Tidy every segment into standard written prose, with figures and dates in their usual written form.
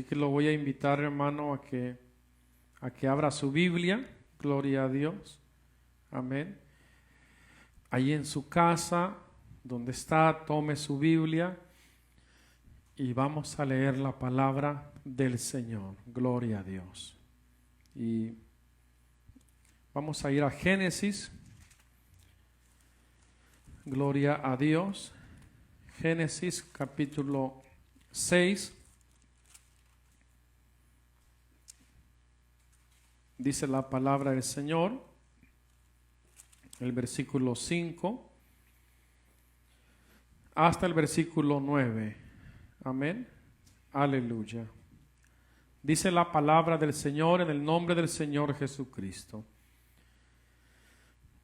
que lo voy a invitar, hermano, a que abra su Biblia. Gloria a Dios. Amén. Ahí en su casa, donde está, tome su Biblia y vamos a leer la palabra del Señor. Gloria a Dios. Y vamos a ir a Génesis. Gloria a Dios. Génesis capítulo 6. Dice la palabra del Señor, el versículo 5 hasta el versículo 9. Amén. Aleluya. Dice la palabra del Señor en el nombre del Señor Jesucristo.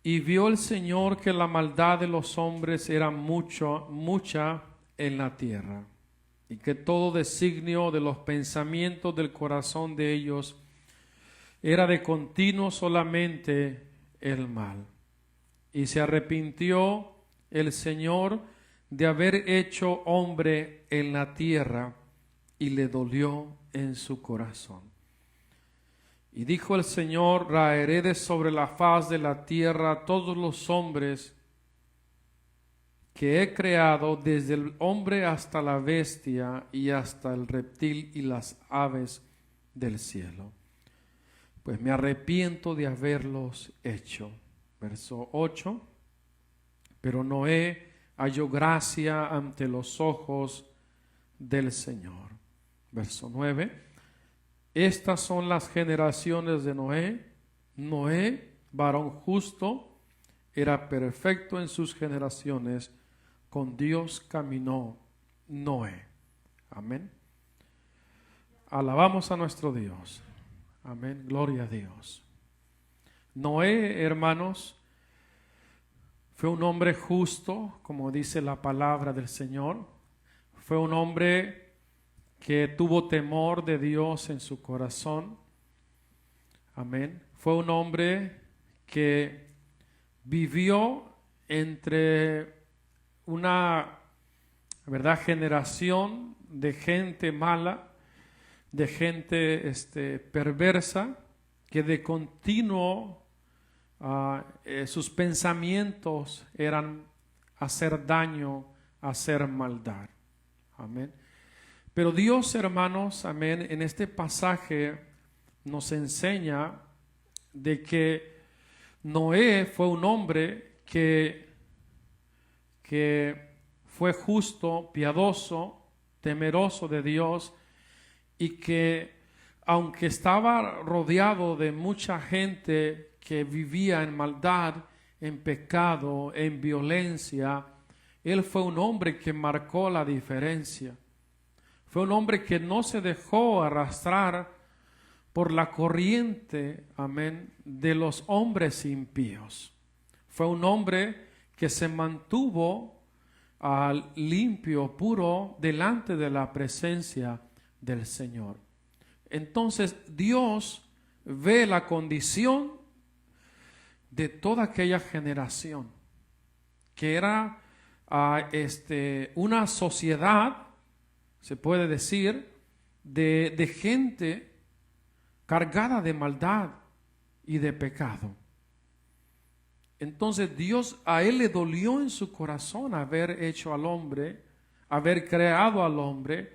Y vio el Señor que la maldad de los hombres era mucha en la tierra, y que todo designio de los pensamientos del corazón de ellos era de continuo solamente el mal. Y se arrepintió el Señor de haber hecho hombre en la tierra, y le dolió en su corazón. Y dijo el Señor: raeré de sobre la faz de la tierra todos los hombres que he creado, desde el hombre hasta la bestia y hasta el reptil y las aves del cielo, pues me arrepiento de haberlos hecho. Verso 8. Pero Noé halló gracia ante los ojos del Señor. Verso 9. Estas son las generaciones de Noé. Noé, varón justo, era perfecto en sus generaciones. Con Dios caminó Noé. Amén. Alabamos a nuestro Dios. Amén, gloria a Dios. Noé, hermanos, fue un hombre justo, como dice la palabra del Señor. Fue un hombre que tuvo temor de Dios en su corazón. Amén. Fue un hombre que vivió entre una, generación de gente mala, de gente perversa, que de continuo sus pensamientos eran hacer daño, hacer maldad. Amén. Pero Dios, hermanos, amén, en este pasaje nos enseña de que Noé fue un hombre que fue justo, piadoso, temeroso de Dios, y que aunque estaba rodeado de mucha gente que vivía en maldad, en pecado, en violencia, él fue un hombre que marcó la diferencia. Fue un hombre que no se dejó arrastrar por la corriente, amén, de los hombres impíos. Fue un hombre que se mantuvo limpio, puro, delante de la presencia del Señor. Entonces Dios ve la condición de toda aquella generación, que era una sociedad, se puede decir, de gente cargada de maldad y de pecado. Entonces Dios, a él le dolió en su corazón haber hecho al hombre, haber creado al hombre,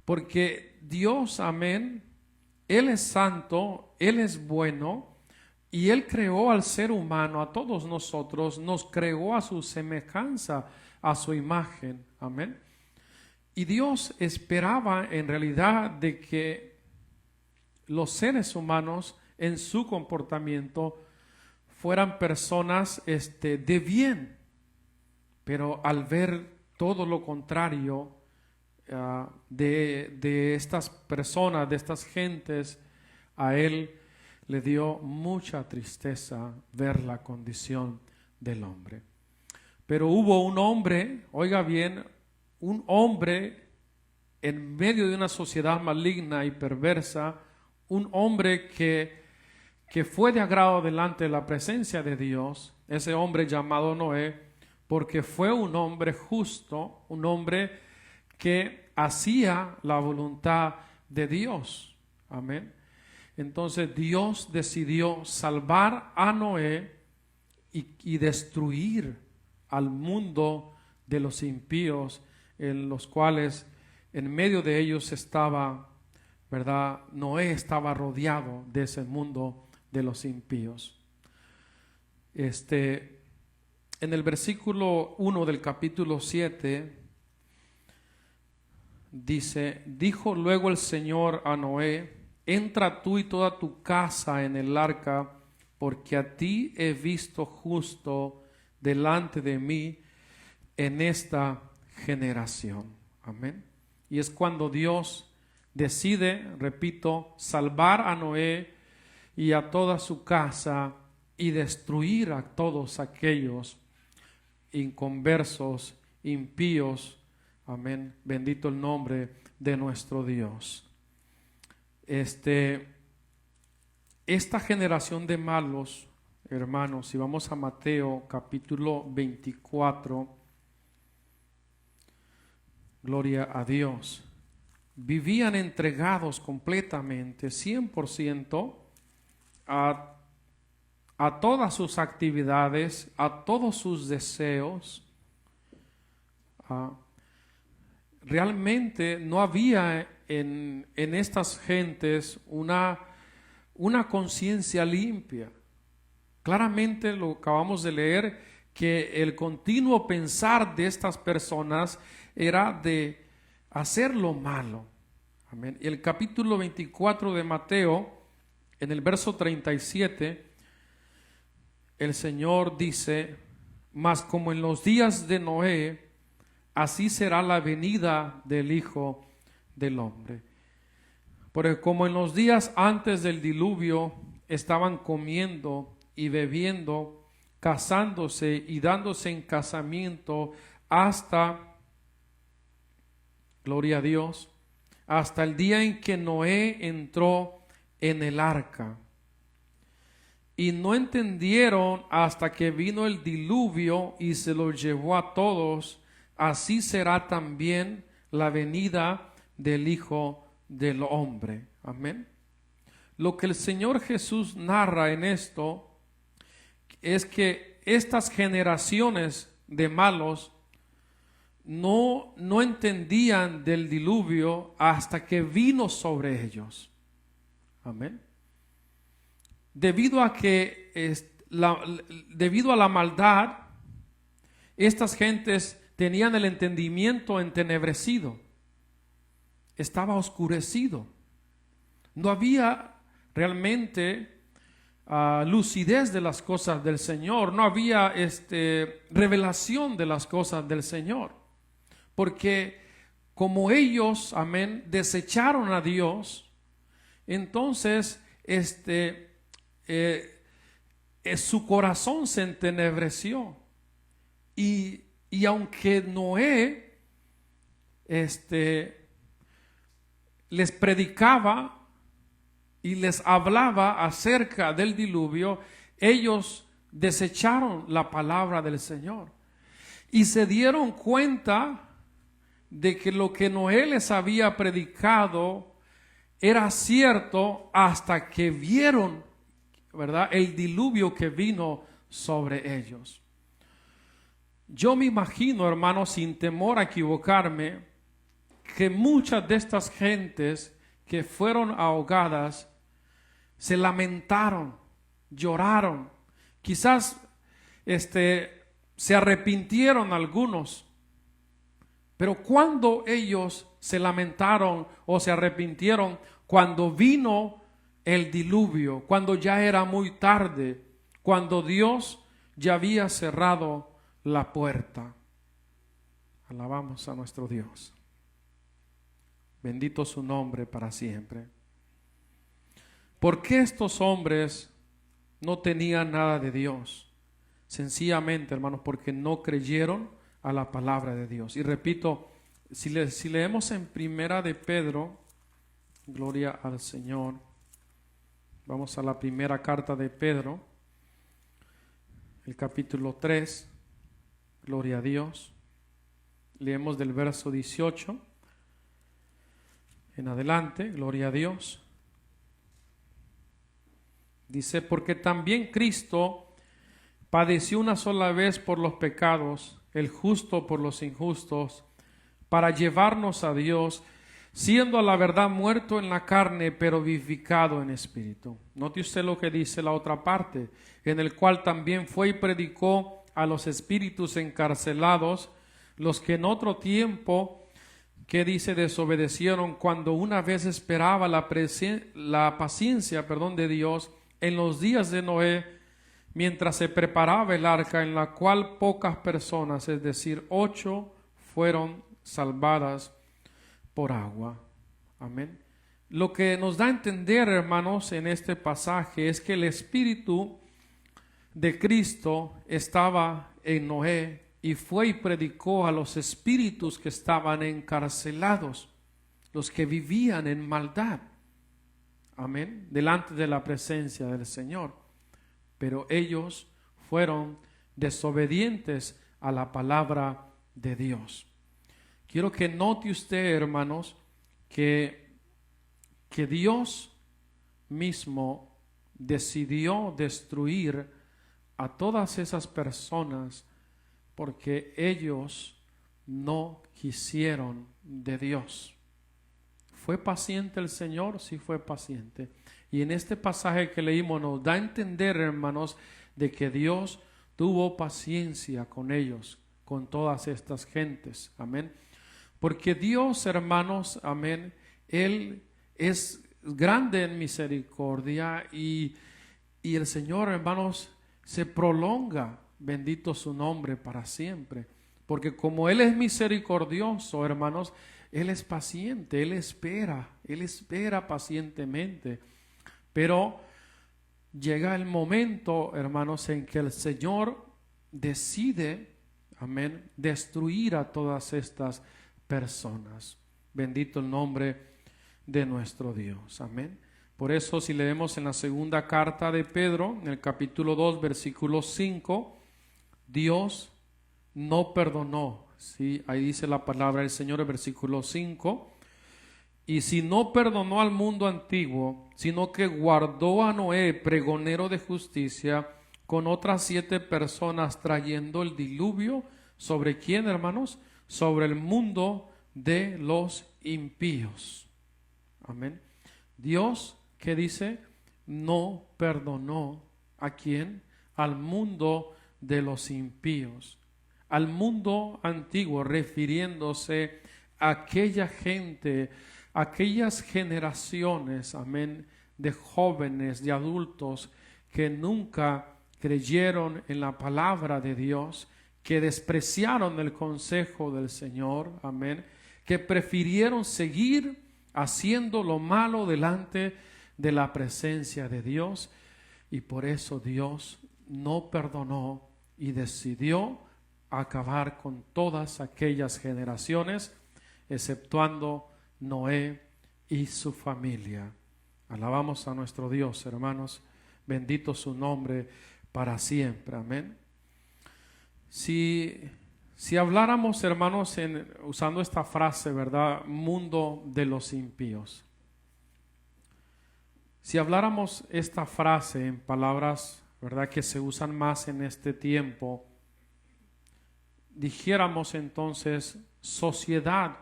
porque Dios, amén, Él es santo, Él es bueno, y Él creó al ser humano, a todos nosotros, nos creó a su semejanza, a su imagen, amén. Y Dios esperaba en realidad de que los seres humanos en su comportamiento fueran personas de bien, pero al ver todo lo contrario de estas personas, de estas gentes, a él le dio mucha tristeza ver la condición del hombre. Pero hubo un hombre, oiga bien, un hombre en medio de una sociedad maligna y perversa, un hombre que fue de agrado delante de la presencia de Dios, ese hombre llamado Noé, porque fue un hombre justo, un hombre que hacía la voluntad de Dios. Amén. Entonces Dios decidió salvar a Noé y destruir al mundo de los impíos, en los cuales en medio de ellos estaba, ¿verdad? Noé estaba rodeado de ese mundo de los impíos. En el versículo 1 del capítulo 7 dice: dijo luego el Señor a Noé: entra tú y toda tu casa en el arca, porque a ti he visto justo delante de mí en esta generación. Amén. Y es cuando Dios decide, repito, salvar a Noé y a toda su casa y destruir a todos aquellos inconversos, impíos. Amén. Bendito el nombre de nuestro Dios. Esta generación de malos, hermanos, si vamos a Mateo capítulo 24, gloria a Dios, vivían entregados completamente, 100% a todas sus actividades, a todos sus deseos. Realmente no había en estas gentes una conciencia limpia. Claramente lo acabamos de leer, que el continuo pensar de estas personas era de hacer lo malo. Amén. Y el capítulo 24 de Mateo, en el verso 37, el Señor dice: mas como en los días de Noé, así será la venida del Hijo del Hombre. Porque como en los días antes del diluvio estaban comiendo y bebiendo, casándose y dándose en casamiento hasta, gloria a Dios, hasta el día en que Noé entró en el arca. Y no entendieron hasta que vino el diluvio y se los llevó a todos. Así será también la venida del Hijo del Hombre. Amén. Lo que el Señor Jesús narra en esto es que estas generaciones de malos no entendían del diluvio hasta que vino sobre ellos. Amén. Debido a la maldad, estas gentes tenían el entendimiento entenebrecido, estaba oscurecido, no había realmente lucidez de las cosas del Señor, no había revelación de las cosas del Señor, porque como ellos, amén, desecharon a Dios, entonces su corazón se entenebreció. Y aunque Noé les predicaba y les hablaba acerca del diluvio, ellos desecharon la palabra del Señor y se dieron cuenta de que lo que Noé les había predicado era cierto hasta que vieron, ¿verdad?, el diluvio que vino sobre ellos. Yo me imagino, hermanos, sin temor a equivocarme, que muchas de estas gentes que fueron ahogadas se lamentaron, lloraron, quizás se arrepintieron algunos, pero cuando ellos se lamentaron o se arrepintieron, cuando vino el diluvio, cuando ya era muy tarde, cuando Dios ya había cerrado la puerta. Alabamos a nuestro Dios. Bendito su nombre para siempre. ¿Por qué estos hombres no tenían nada de Dios? Sencillamente, hermanos, porque no creyeron a la palabra de Dios. Y repito, si leemos en Primera de Pedro, gloria al Señor, vamos a la primera carta de Pedro, el capítulo 3, gloria a Dios. Leemos del verso 18. en adelante, gloria a Dios. Dice, porque también Cristo padeció una sola vez por los pecados, el justo por los injustos, para llevarnos a Dios, siendo a la verdad muerto en la carne, pero vivificado en espíritu. Note usted lo que dice la otra parte, en el cual también fue y predicó a los espíritus encarcelados, los que en otro tiempo, que dice, desobedecieron cuando una vez esperaba la paciencia de Dios en los días de Noé, mientras se preparaba el arca, en la cual pocas personas, es decir, 8, fueron salvadas por agua. Amén. Lo que nos da a entender, hermanos, en este pasaje es que el Espíritu de Cristo estaba en Noé y fue y predicó a los espíritus que estaban encarcelados, los que vivían en maldad. Amén. Delante de la presencia del Señor. Pero ellos fueron desobedientes a la palabra de Dios. Quiero que note usted, hermanos, que Dios mismo decidió destruir a todas esas personas porque ellos no quisieron de Dios. ¿Fue paciente el Señor? Sí, fue paciente. Y en este pasaje que leímos nos da a entender, hermanos, de que Dios tuvo paciencia con ellos, con todas estas gentes. Amén. Porque Dios, hermanos, amén, Él es grande en misericordia y el Señor, hermanos, se prolonga, bendito su nombre, para siempre. Porque como Él es misericordioso, hermanos, Él es paciente, Él espera pacientemente. Pero llega el momento, hermanos, en que el Señor decide, amén, destruir a todas estas personas. Bendito el nombre de nuestro Dios. Amén. Por eso, si leemos en la segunda carta de Pedro, en el capítulo 2, versículo 5, Dios no perdonó. ¿Sí? Ahí dice la palabra del Señor, el versículo 5. Y si no perdonó al mundo antiguo, sino que guardó a Noé, pregonero de justicia, con otras 7 personas, trayendo el diluvio, ¿sobre quién, hermanos? Sobre el mundo de los impíos. Amén. Dios, ¿qué dice? No perdonó ¿a quién? Al mundo de los impíos. Al mundo antiguo, refiriéndose a aquella gente, aquellas generaciones, amén, de jóvenes, de adultos que nunca creyeron en la palabra de Dios, que despreciaron el consejo del Señor, amén, que prefirieron seguir haciendo lo malo delante de la presencia de Dios, y por eso Dios no perdonó y decidió acabar con todas aquellas generaciones, exceptuando Noé y su familia. Alabamos a nuestro Dios, hermanos. Bendito su nombre para siempre. Amén. Si habláramos, hermanos, usando esta frase, ¿verdad? Mundo de los impíos. Si habláramos esta frase en palabras, ¿verdad?, que se usan más en este tiempo, dijéramos entonces sociedad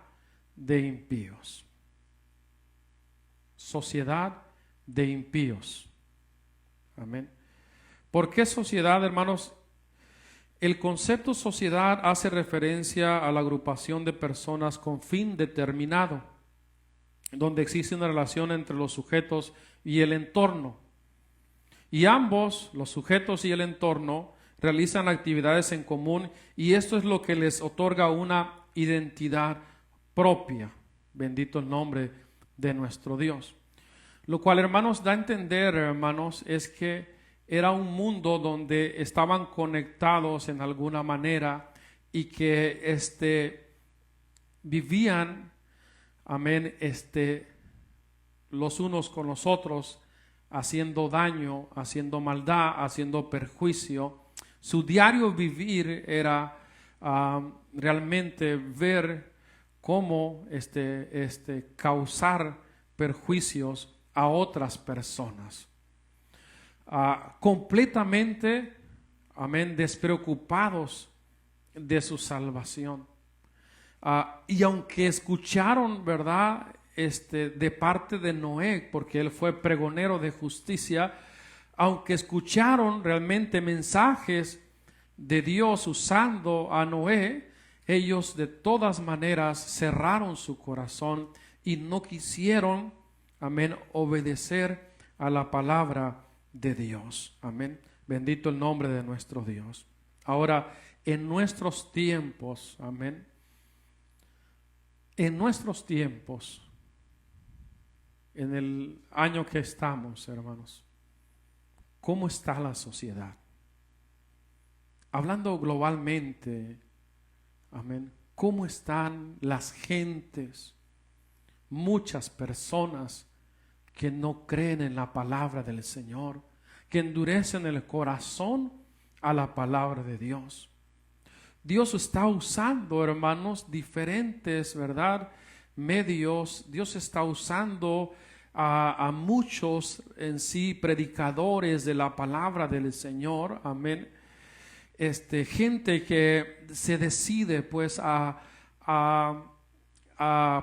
de impíos. Sociedad de impíos. Amén. ¿Por qué sociedad, hermanos? El concepto sociedad hace referencia a la agrupación de personas con fin determinado, donde existe una relación entre los sujetos y el entorno. Y ambos, los sujetos y el entorno, realizan actividades en común, y esto es lo que les otorga una identidad propia. Bendito el nombre de nuestro Dios. Lo cual, hermanos, da a entender, hermanos, es que era un mundo donde estaban conectados en alguna manera y que vivían, amén, los unos con los otros, haciendo daño, haciendo maldad, haciendo perjuicio. Su diario vivir era realmente ver cómo causar perjuicios a otras personas. Completamente, amén, despreocupados de su salvación. Y aunque escucharon, ¿verdad?, de parte de Noé, porque él fue pregonero de justicia, aunque escucharon realmente mensajes de Dios usando a Noé, ellos de todas maneras cerraron su corazón y no quisieron, amén, obedecer a la palabra de Dios. Amén. Bendito el nombre de nuestro Dios. Ahora, en nuestros tiempos, amén, en nuestros tiempos, en el año que estamos, hermanos, ¿cómo está la sociedad? Hablando globalmente, amén, ¿cómo están las gentes? Muchas personas que no creen en la palabra del Señor, que endurecen el corazón a la palabra de Dios. Dios está usando, hermanos, diferentes, ¿verdad?, medios. Dios está usando a muchos en sí predicadores de la palabra del Señor, amén. Gente que se decide pues a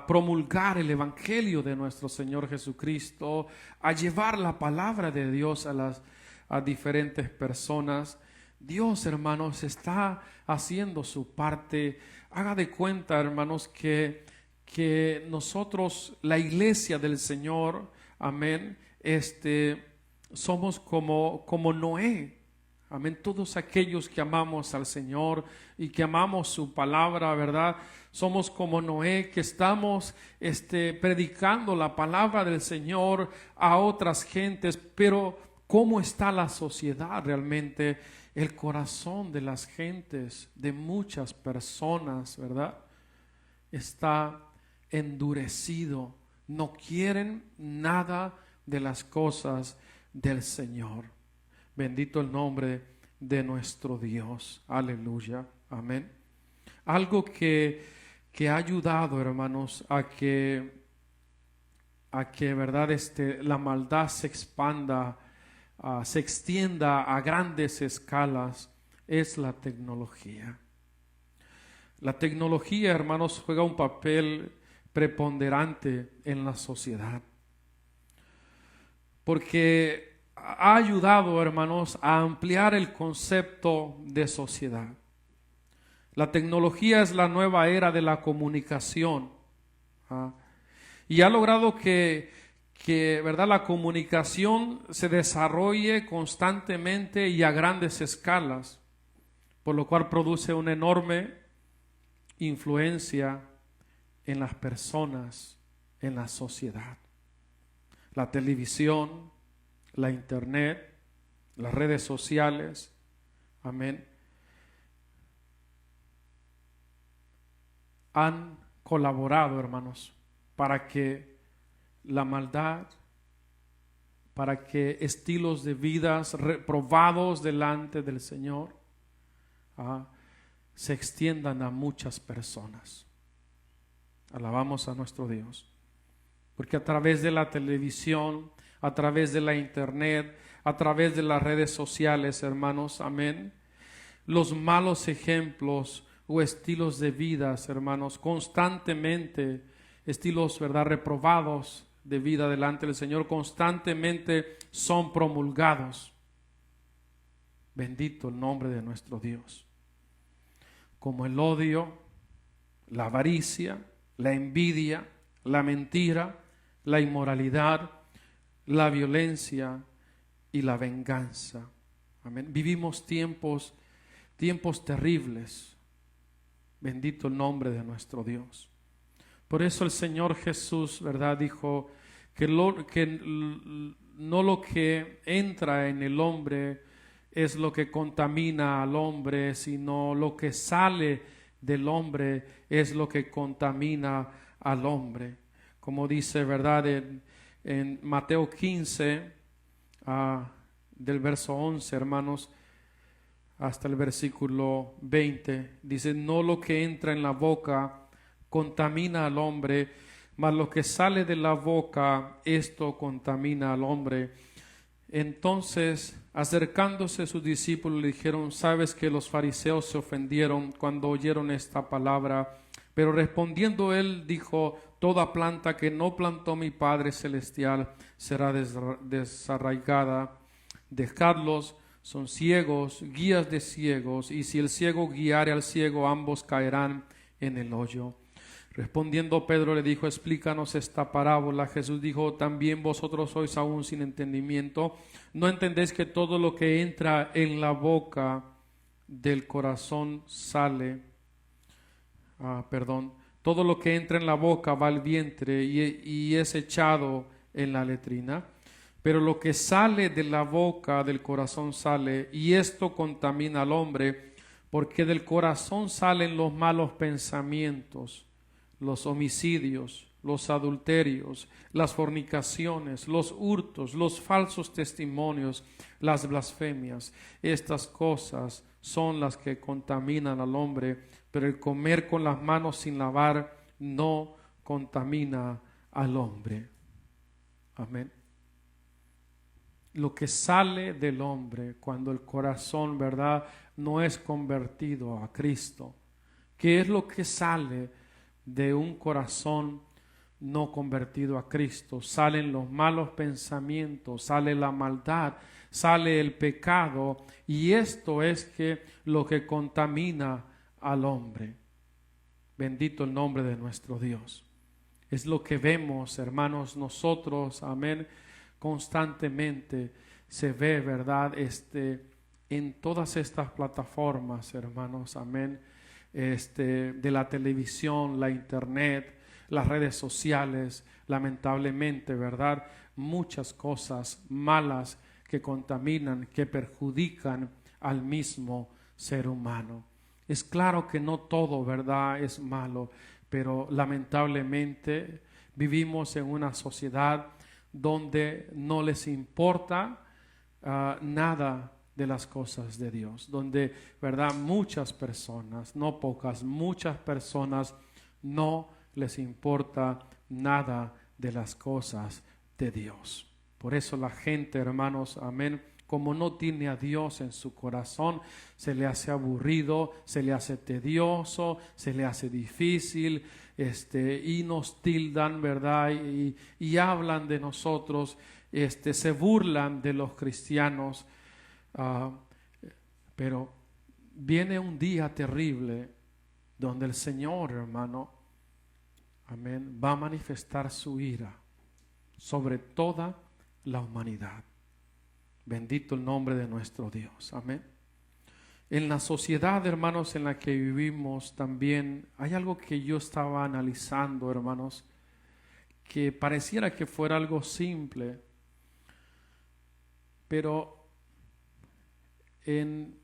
promulgar el evangelio de nuestro Señor Jesucristo, a llevar la palabra de Dios a diferentes personas. Dios, hermanos, está haciendo su parte. Haga de cuenta, hermanos, que nosotros, la iglesia del Señor, amén, somos como Noé, amén. Todos aquellos que amamos al Señor y que amamos su palabra, ¿verdad? Somos como Noé, que estamos predicando la palabra del Señor a otras gentes. Pero ¿cómo está la sociedad realmente? El corazón de las gentes, de muchas personas, ¿verdad?, está endurecido. No quieren nada de las cosas del Señor. Bendito el nombre de nuestro Dios. Aleluya. Amén. Algo que ha ayudado, hermanos, a que verdad, la maldad se expanda, se extienda a grandes escalas, es la tecnología. La tecnología, hermanos, juega un papel preponderante en la sociedad, porque ha ayudado, hermanos, a ampliar el concepto de sociedad. La tecnología es la nueva era de la comunicación, y ha logrado que ¿verdad?, la comunicación se desarrolle constantemente y a grandes escalas, por lo cual produce una enorme influencia en las personas, en la sociedad. La televisión, la internet, las redes sociales, amén, han colaborado, hermanos, para que la maldad, para que estilos de vidas reprobados delante del Señor se extiendan a muchas personas. Alabamos a nuestro Dios, porque a través de la televisión, a través de la internet, a través de las redes sociales, hermanos, amén, los malos ejemplos o estilos de vidas, hermanos, constantemente, estilos, ¿verdad?, reprobados de vida delante del Señor, constantemente son promulgados. Bendito el nombre de nuestro Dios. Como el odio, la avaricia, la envidia, la mentira, la inmoralidad, la violencia y la venganza. Amén. Vivimos tiempos terribles. Bendito el nombre de nuestro Dios. Por eso el Señor Jesús, ¿verdad?, dijo que no lo que entra en el hombre es lo que contamina al hombre, sino lo que sale del hombre es lo que contamina al hombre. Como dice, ¿verdad?, en Mateo 15, del verso 11, hermanos, hasta el versículo 20, dice: no lo que entra en la boca contamina al hombre, mas lo que sale de la boca, esto contamina al hombre. Entonces, acercándose sus discípulos, le dijeron: sabes que los fariseos se ofendieron cuando oyeron esta palabra. Pero respondiendo él dijo: toda planta que no plantó mi Padre Celestial será desarraigada. Dejadlos, son ciegos, guías de ciegos, y si el ciego guiare al ciego, ambos caerán en el hoyo. Respondiendo Pedro le dijo: explícanos esta parábola. Jesús dijo: ¿también vosotros sois aún sin entendimiento? ¿No entendéis que todo lo que entra en la boca del corazón sale? Todo lo que entra en la boca va al vientre y es echado en la letrina. Pero lo que sale de la boca del corazón sale, y esto contamina al hombre, porque del corazón salen los malos pensamientos, los homicidios, los adulterios, las fornicaciones, los hurtos, los falsos testimonios, las blasfemias. Estas cosas son las que contaminan al hombre, pero el comer con las manos sin lavar no contamina al hombre. Amén. Lo que sale del hombre cuando el corazón, ¿verdad?, no es convertido a Cristo. ¿Qué es lo que sale de un corazón no convertido a Cristo? Salen los malos pensamientos, sale la maldad, sale el pecado, y esto es que lo que contamina al hombre. Bendito el nombre de nuestro Dios. Es lo que vemos, hermanos, nosotros, amén, constantemente se ve, ¿verdad? En todas estas plataformas, hermanos, amén, de la televisión, la internet, las redes sociales, lamentablemente, ¿verdad? Muchas cosas malas que contaminan, que perjudican al mismo ser humano. Es claro que no todo, ¿verdad?, es malo, pero lamentablemente vivimos en una sociedad donde no les importa nada de las cosas de Dios, donde, ¿verdad?, muchas personas, no pocas, muchas personas no les importa nada de las cosas de Dios. Por eso la gente, hermanos, amén, como no tiene a Dios en su corazón, se le hace aburrido, se le hace tedioso, se le hace difícil, y nos tildan, ¿verdad? Y hablan de nosotros, se burlan de los cristianos, pero viene un día terrible donde el Señor, hermano, amén, va a manifestar su ira sobre toda la humanidad. Bendito el nombre de nuestro Dios. Amén. En la sociedad, hermanos, en la que vivimos también hay algo que yo estaba analizando, hermanos, que pareciera que fuera algo simple, pero en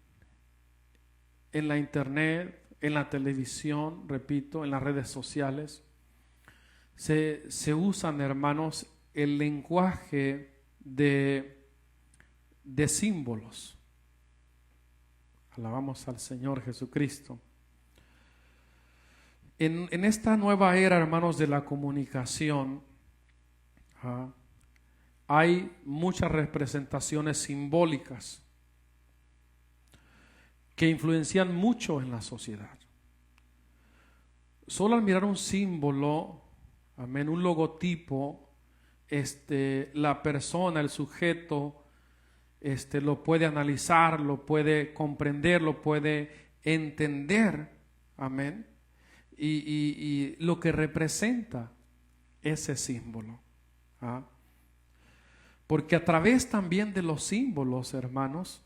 la internet, en la televisión, repito, en las redes sociales, se usan, hermanos, el lenguaje de símbolos. Alabamos al Señor Jesucristo. En esta nueva era, hermanos, de la comunicación, hay muchas representaciones simbólicas que influencian mucho en la sociedad. Solo al mirar un símbolo, amén, un logotipo, la persona, el sujeto, lo puede analizar, lo puede comprender, lo puede entender, amén, y lo que representa ese símbolo. Porque a través también de los símbolos, hermanos,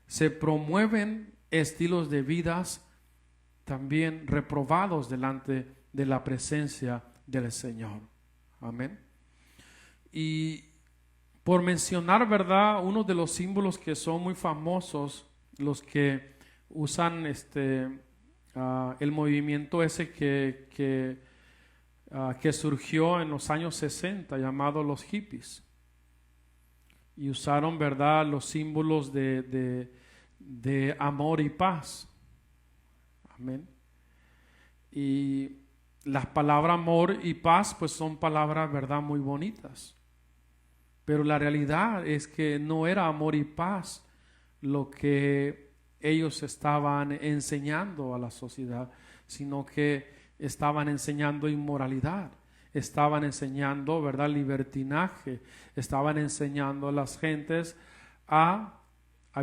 se promueven estilos de vidas también reprobados delante de la presencia del Señor. Amén. Y por mencionar, ¿verdad?, uno de los símbolos que son muy famosos, los que usan el movimiento ese que surgió en los años 60, llamado los hippies, y usaron, ¿verdad?, los símbolos de amor y paz. Amén. Y las palabras amor y paz pues son palabras, ¿verdad?, muy bonitas. Pero la realidad es que no era amor y paz lo que ellos estaban enseñando a la sociedad, sino que estaban enseñando inmoralidad, estaban enseñando, ¿verdad?, libertinaje, estaban enseñando a las gentes a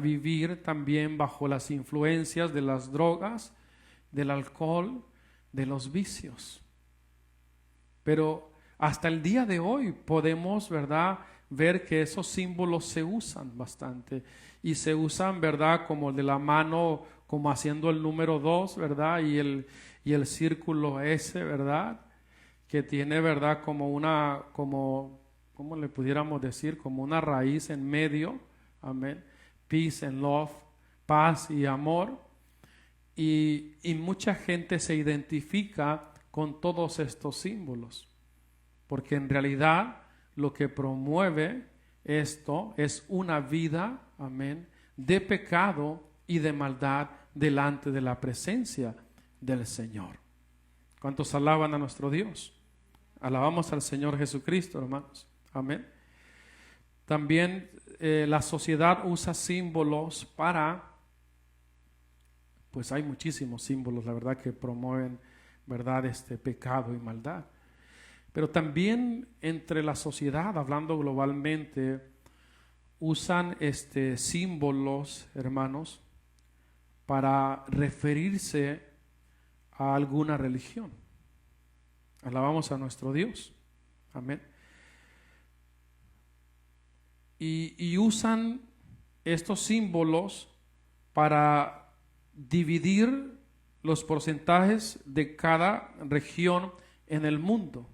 vivir también bajo las influencias de las drogas, del alcohol, de los vicios. Pero hasta el día de hoy podemos, ¿verdad?, ver que esos símbolos se usan bastante y se usan, ¿verdad?, como de la mano, como haciendo el número 2, ¿verdad?, y el círculo S, ¿verdad?, que tiene, ¿verdad?, como, ¿cómo le pudiéramos decir? Como una raíz en medio, amén, peace and love, paz y amor, y mucha gente se identifica con todos estos símbolos, porque en realidad lo que promueve esto es una vida, amén, de pecado y de maldad delante de la presencia del Señor. ¿Cuántos alaban a nuestro Dios? Alabamos al Señor Jesucristo, hermanos. Amén. También la sociedad usa símbolos para, pues hay muchísimos símbolos, la verdad, que promueven, ¿verdad?, pecado y maldad. Pero también entre la sociedad, hablando globalmente, usan símbolos, hermanos, para referirse a alguna religión. Alabamos a nuestro Dios. Amén. Y usan estos símbolos para dividir los porcentajes de cada región en el mundo.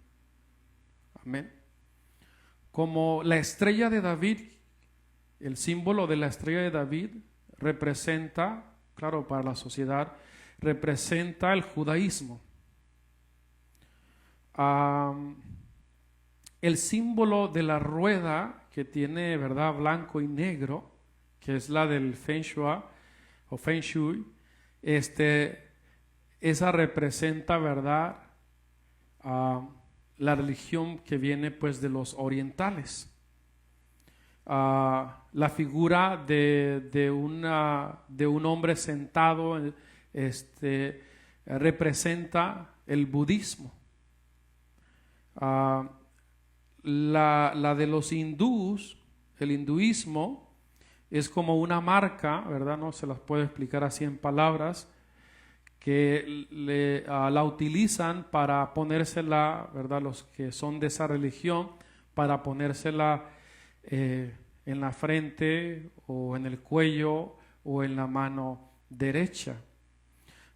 Amén. Como la estrella de David, el símbolo de la estrella de David representa, claro, para la sociedad, representa el judaísmo. El símbolo de la rueda que tiene, ¿verdad?, blanco y negro, que es la del Feng Shui, o Feng Shui, esa representa, ¿verdad?, la religión que viene pues de los orientales. La figura de un hombre sentado representa el budismo. La de los hindús, el hinduismo, es como una marca, ¿verdad? No se las puedo explicar así en palabras, que la utilizan para ponérsela, ¿verdad?, los que son de esa religión, para ponérsela en la frente o en el cuello o en la mano derecha.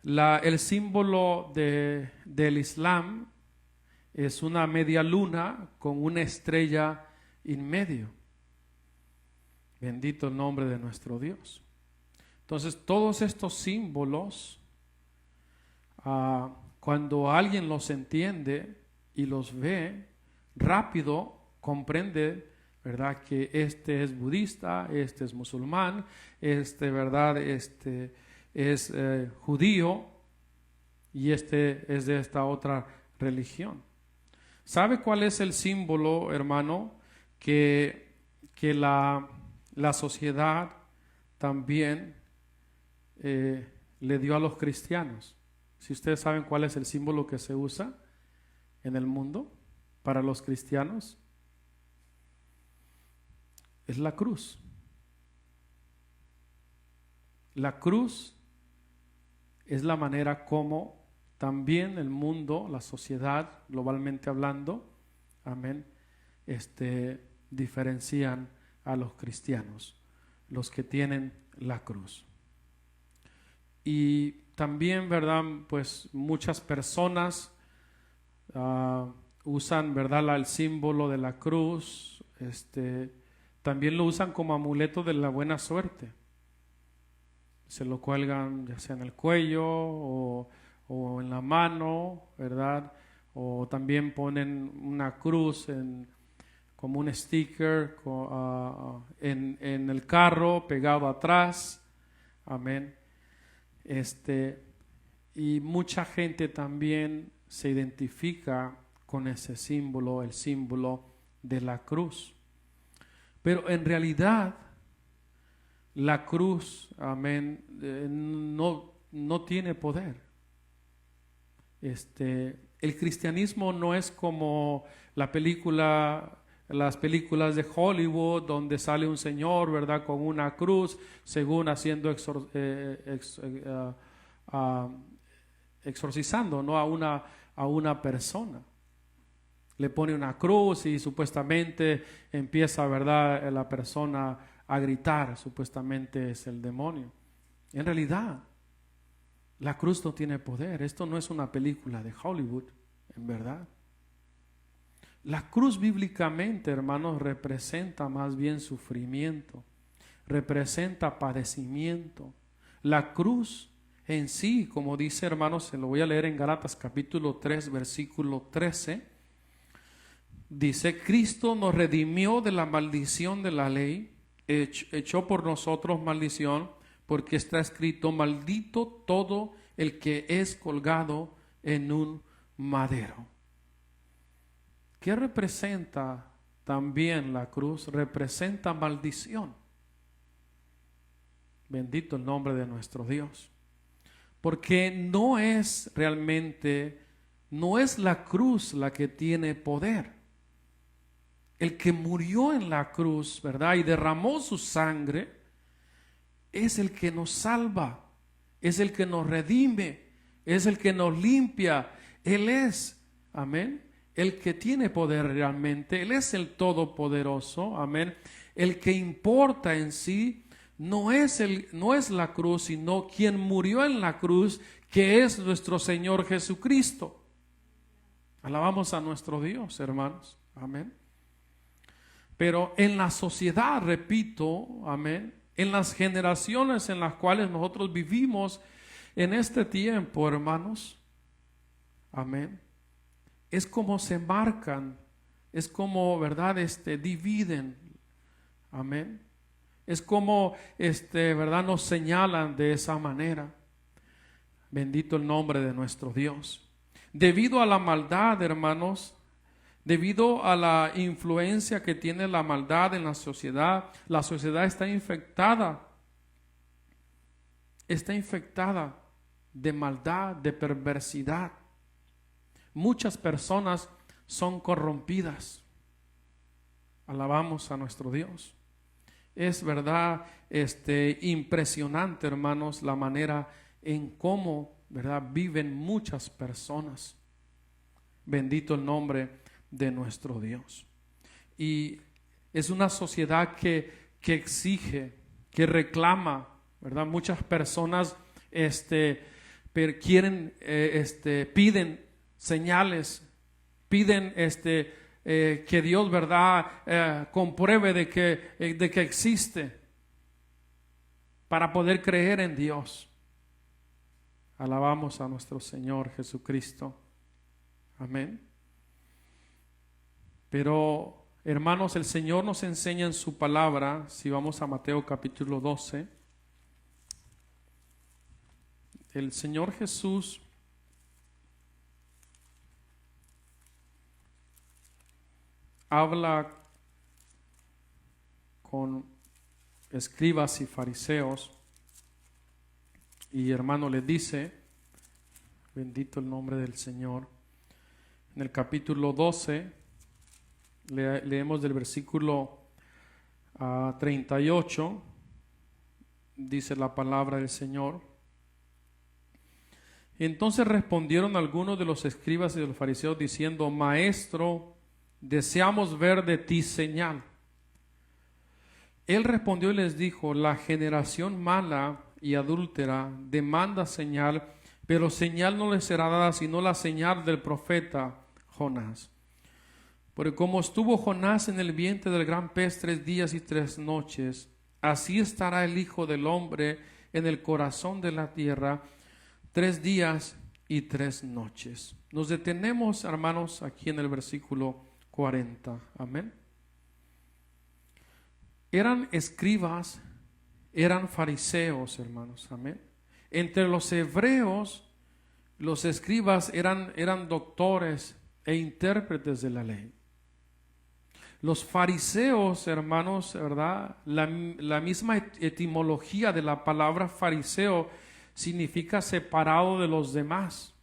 El símbolo del Islam es una media luna con una estrella en medio. Bendito el nombre de nuestro Dios. Entonces, todos estos símbolos, cuando alguien los entiende y los ve, rápido comprende, ¿verdad?, que este es budista, este es musulmán, ¿verdad?, es judío y este es de esta otra religión. ¿Sabe cuál es el símbolo, hermano, que la sociedad también le dio a los cristianos? Si ustedes saben cuál es el símbolo que se usa en el mundo para los cristianos, es la cruz. La cruz es la manera como también el mundo, la sociedad, globalmente hablando, amén, diferencian a los cristianos, los que tienen la cruz. Y también, ¿verdad?, pues muchas personas usan, ¿verdad?, el símbolo de la cruz, también lo usan como amuleto de la buena suerte. Se lo cuelgan ya sea en el cuello o en la mano, ¿verdad? O también ponen una cruz como un sticker en el carro pegado atrás. Amén. Y mucha gente también se identifica con ese símbolo, el símbolo de la cruz. Pero en realidad, la cruz, amén, no tiene poder. El cristianismo no es como las películas de Hollywood, donde sale un señor, ¿verdad?, con una cruz, según haciendo exorcizando, ¿no?, a una persona. Le pone una cruz y supuestamente empieza, ¿verdad?, la persona a gritar, supuestamente es el demonio. En realidad, la cruz no tiene poder. Esto no es una película de Hollywood, en verdad. La cruz bíblicamente, hermanos, representa más bien sufrimiento, representa padecimiento. La cruz en sí, como dice, hermanos, se lo voy a leer en Gálatas capítulo 3, versículo 13, dice: Cristo nos redimió de la maldición de la ley, echó por nosotros maldición, porque está escrito: maldito todo el que es colgado en un madero. ¿Qué representa también la cruz? Representa maldición. Bendito el nombre de nuestro Dios. Porque no es la cruz la que tiene poder. El que murió en la cruz, ¿verdad?, y derramó su sangre, es el que nos salva, es el que nos redime, es el que nos limpia. Él es, amén, el que tiene poder realmente. Él es el todopoderoso, amén. El que importa en sí no es la cruz, sino quien murió en la cruz, que es nuestro Señor Jesucristo. Alabamos a nuestro Dios, hermanos, amén. Pero en la sociedad, repito, amén, en las generaciones en las cuales nosotros vivimos en este tiempo, hermanos, amén, es como se marcan, es como, ¿verdad?, dividen, amén, es como, ¿verdad?, nos señalan de esa manera. Bendito el nombre de nuestro Dios. Debido a la maldad, hermanos, debido a la influencia que tiene la maldad en la sociedad está infectada de maldad, de perversidad. Muchas personas son corrompidas. Alabamos a nuestro Dios. Es verdad, impresionante, hermanos, la manera en cómo, ¿verdad?, viven muchas personas. Bendito el nombre de nuestro Dios. Y es una sociedad que exige, que reclama, ¿verdad? Muchas personas piden señales, piden que Dios, ¿verdad?, compruebe de que existe, para poder creer en Dios. Alabamos a nuestro Señor Jesucristo. Amén. Pero, hermanos, el Señor nos enseña en su palabra, si vamos a Mateo capítulo 12, el Señor Jesús habla con escribas y fariseos y, hermano, le dice, bendito el nombre del Señor, en el capítulo 12, leemos del versículo 38, dice la palabra del Señor: entonces respondieron algunos de los escribas y de los fariseos diciendo: Maestro, deseamos ver de ti señal. Él respondió y les dijo: la generación mala y adúltera demanda señal, pero señal no les será dada sino la señal del profeta Jonás. Porque como estuvo Jonás en el vientre del gran pez 3 días y 3 noches, así estará el Hijo del Hombre en el corazón de la tierra 3 días y 3 noches. Nos detenemos, hermanos, aquí en el versículo 40. Amén. Eran escribas, eran fariseos, hermanos. Amén. Entre los hebreos Los escribas eran doctores e intérpretes de la ley. Los fariseos, hermanos, ¿verdad? La misma etimología de la palabra fariseo significa separado de los demás,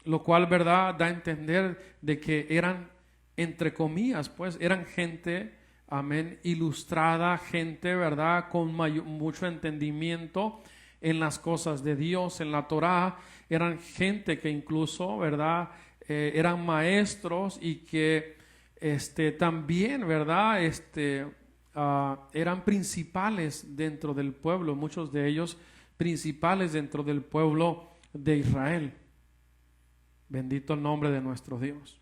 lo cual, ¿verdad?, da a entender de que eran, entre comillas, pues, eran gente, amén, ilustrada, gente, ¿verdad?, con mucho entendimiento en las cosas de Dios, en la Torá. Eran gente que incluso, ¿verdad?, eran maestros y que también, ¿verdad?, eran principales dentro del pueblo, muchos de ellos principales dentro del pueblo de Israel. Bendito el nombre de nuestro Dios.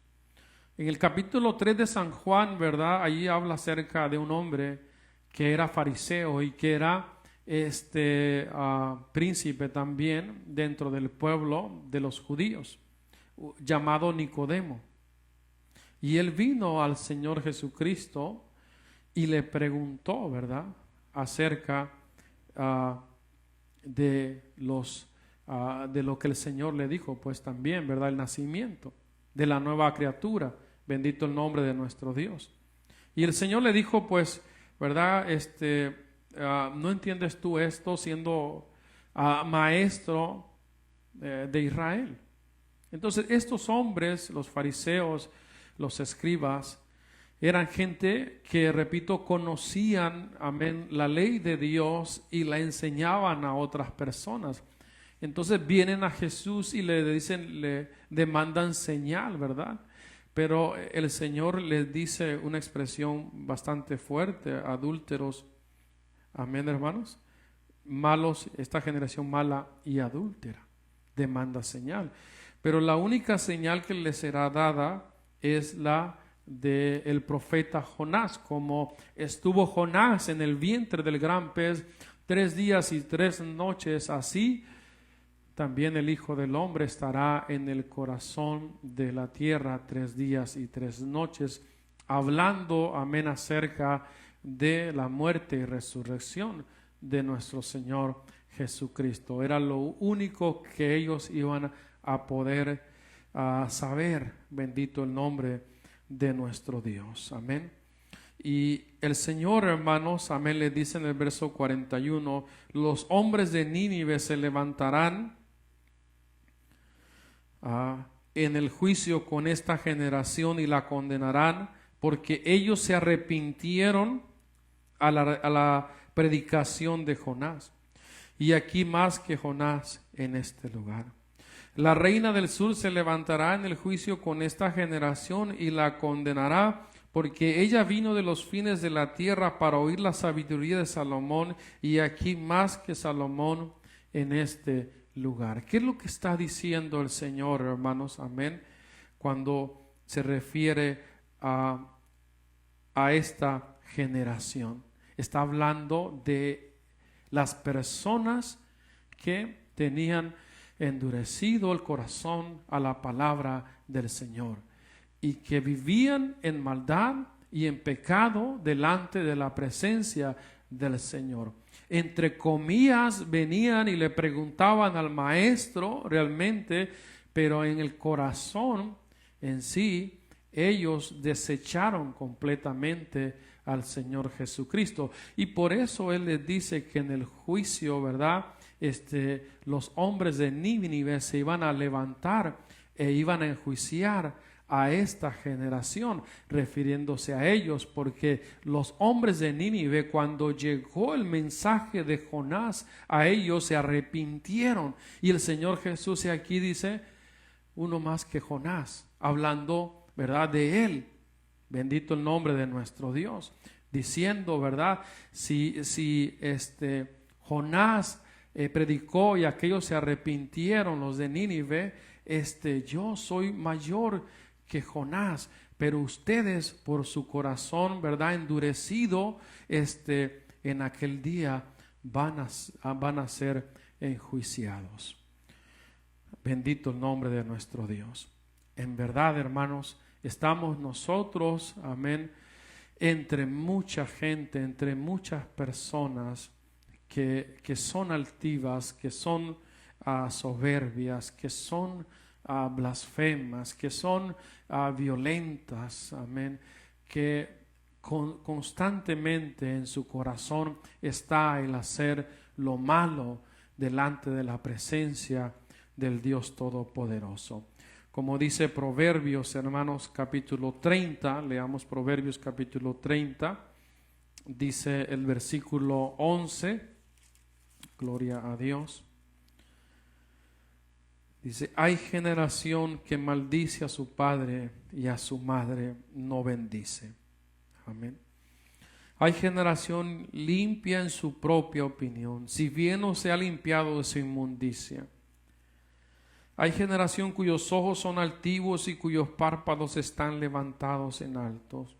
En el capítulo 3 de San Juan, ¿verdad?, allí habla acerca de un hombre que era fariseo y que era príncipe también dentro del pueblo de los judíos, llamado Nicodemo. Y él vino al Señor Jesucristo y le preguntó, ¿verdad?, acerca de lo que el Señor le dijo, pues también, ¿verdad?, el nacimiento de la nueva criatura. Bendito el nombre de nuestro Dios. Y el Señor le dijo, pues, ¿verdad?, ¿no entiendes tú esto siendo maestro de Israel? Entonces, estos hombres, los fariseos, los escribas, eran gente que, repito, conocían, amén, la ley de Dios y la enseñaban a otras personas. Entonces vienen a Jesús y le dicen, le demandan señal, ¿verdad? Pero el Señor les dice una expresión bastante fuerte: adúlteros, amén, hermanos, malos, esta generación mala y adúltera, demanda señal. Pero la única señal que les será dada es la del profeta Jonás. Como estuvo Jonás en el vientre del gran pez 3 días y 3 noches, así también el Hijo del Hombre estará en el corazón de la tierra 3 días y 3 noches, hablando, amén, acerca de la muerte y resurrección de nuestro Señor Jesucristo. Era lo único que ellos iban a poder saber. Bendito el nombre de nuestro Dios. Amén. Y el Señor, hermanos, amén, le dice en el verso 41, los hombres de Nínive se levantarán en el juicio con esta generación y la condenarán, porque ellos se arrepintieron a la predicación de Jonás. Y aquí más que Jonás en este lugar. La reina del sur se levantará en el juicio con esta generación y la condenará, porque ella vino de los fines de la tierra para oír la sabiduría de Salomón, y aquí más que Salomón en este lugar. ¿Qué es lo que está diciendo el Señor, hermanos? Amén. Cuando se refiere a esta generación, está hablando de las personas que tenían endurecido el corazón a la palabra del Señor y que vivían en maldad y en pecado delante de la presencia del Señor. Entre comillas venían y le preguntaban al maestro realmente, pero en el corazón en sí ellos desecharon completamente al Señor Jesucristo. Y por eso Él les dice que en el juicio, ¿verdad?, los hombres de Nínive se iban a levantar e iban a enjuiciar a esta generación, refiriéndose a ellos, porque los hombres de Nínive, cuando llegó el mensaje de Jonás a ellos, se arrepintieron. Y el Señor Jesús aquí dice, uno más que Jonás, hablando, ¿verdad?, de él. Bendito el nombre de nuestro Dios, diciendo, ¿verdad?, si Jonás predicó y aquellos se arrepintieron, los de Nínive, yo soy mayor que Jonás, pero ustedes por su corazón, ¿verdad?, endurecido, en aquel día van a ser enjuiciados. Bendito el nombre de nuestro Dios. En verdad, hermanos, estamos nosotros, amén, entre mucha gente, entre muchas personas que son altivas, que son soberbias, que son blasfemas, que son violentas, amén, que constantemente en su corazón está el hacer lo malo delante de la presencia del Dios Todopoderoso. Como dice Proverbios, hermanos, capítulo 30, leamos Proverbios capítulo 30, dice el versículo 11, gloria a Dios. Dice, hay generación que maldice a su padre y a su madre no bendice. Amén. Hay generación limpia en su propia opinión, si bien no se ha limpiado de su inmundicia. Hay generación cuyos ojos son altivos y cuyos párpados están levantados en altos.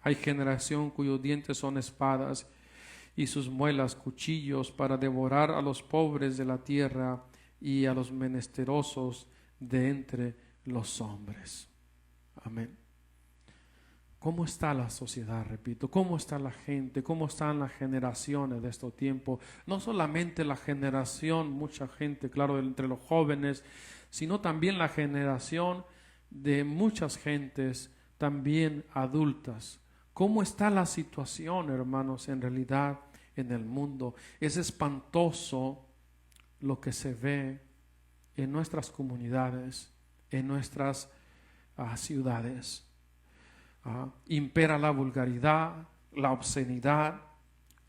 Hay generación cuyos dientes son espadas y sus muelas cuchillos para devorar a los pobres de la tierra y a los menesterosos de entre los hombres. Amén. ¿Cómo está la sociedad? Repito, ¿cómo está la gente? ¿Cómo están las generaciones de estos tiempos? No solamente la generación, mucha gente, claro, entre los jóvenes, sino también la generación de muchas gentes, también adultas. ¿Cómo está la situación, hermanos, en realidad en el mundo? Es espantoso lo que se ve en nuestras comunidades, en nuestras ciudades. Impera la vulgaridad, la obscenidad,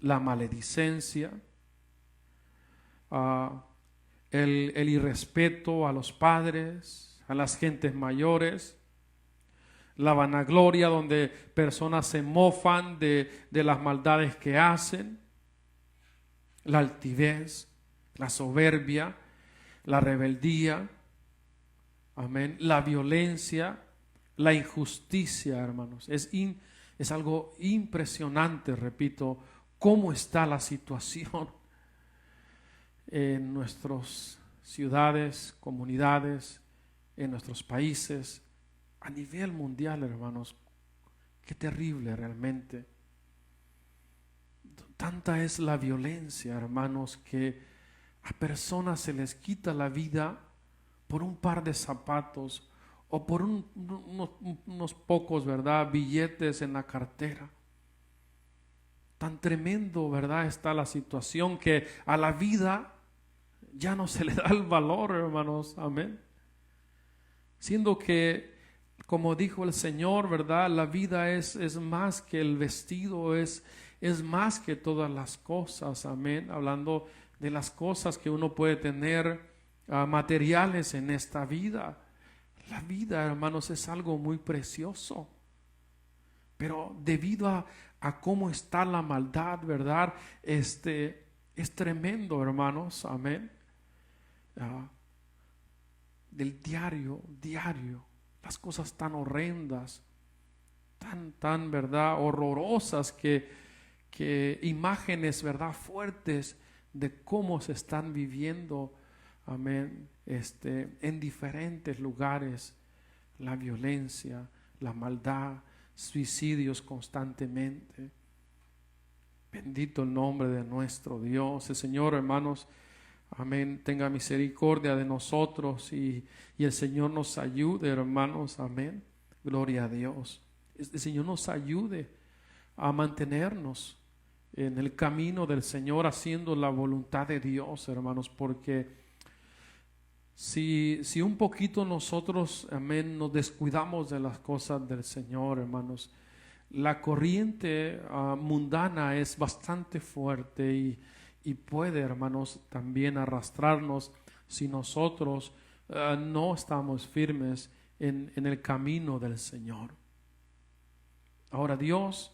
la maledicencia, el irrespeto a los padres, a las gentes mayores, la vanagloria donde personas se mofan de las maldades que hacen, la altivez, la soberbia, la rebeldía, amén, la violencia, la injusticia, hermanos. Es algo impresionante, repito, cómo está la situación en nuestras ciudades, comunidades, en nuestros países, a nivel mundial, hermanos. Qué terrible realmente. Tanta es la violencia, hermanos, que a personas se les quita la vida por un par de zapatos o por unos pocos, ¿verdad?, billetes en la cartera. Tan tremendo, ¿verdad?, está la situación que a la vida ya no se le da el valor, hermanos. Amén. Siendo que, como dijo el Señor, ¿verdad?, la vida es más que el vestido, es más que todas las cosas. Amén. Hablando de las cosas que uno puede tener materiales en esta vida. La vida, hermanos, es algo muy precioso. Pero debido a cómo está la maldad, ¿verdad? Es tremendo, hermanos. Amén. Del diario, las cosas tan horrendas, tan, ¿verdad?, horrorosas, que imágenes, ¿verdad?, fuertes de cómo se están viviendo, amén, en diferentes lugares, la violencia, la maldad, suicidios constantemente. Bendito el nombre de nuestro Dios. El Señor, hermanos, amén, tenga misericordia de nosotros y el Señor nos ayude, hermanos, amén, gloria a Dios. El Señor nos ayude a mantenernos en el camino del Señor, haciendo la voluntad de Dios, hermanos, porque si un poquito nosotros, amén, nos descuidamos de las cosas del Señor, hermanos, la corriente mundana es bastante fuerte y puede, hermanos, también arrastrarnos si nosotros no estamos firmes en el camino del Señor. Ahora, Dios,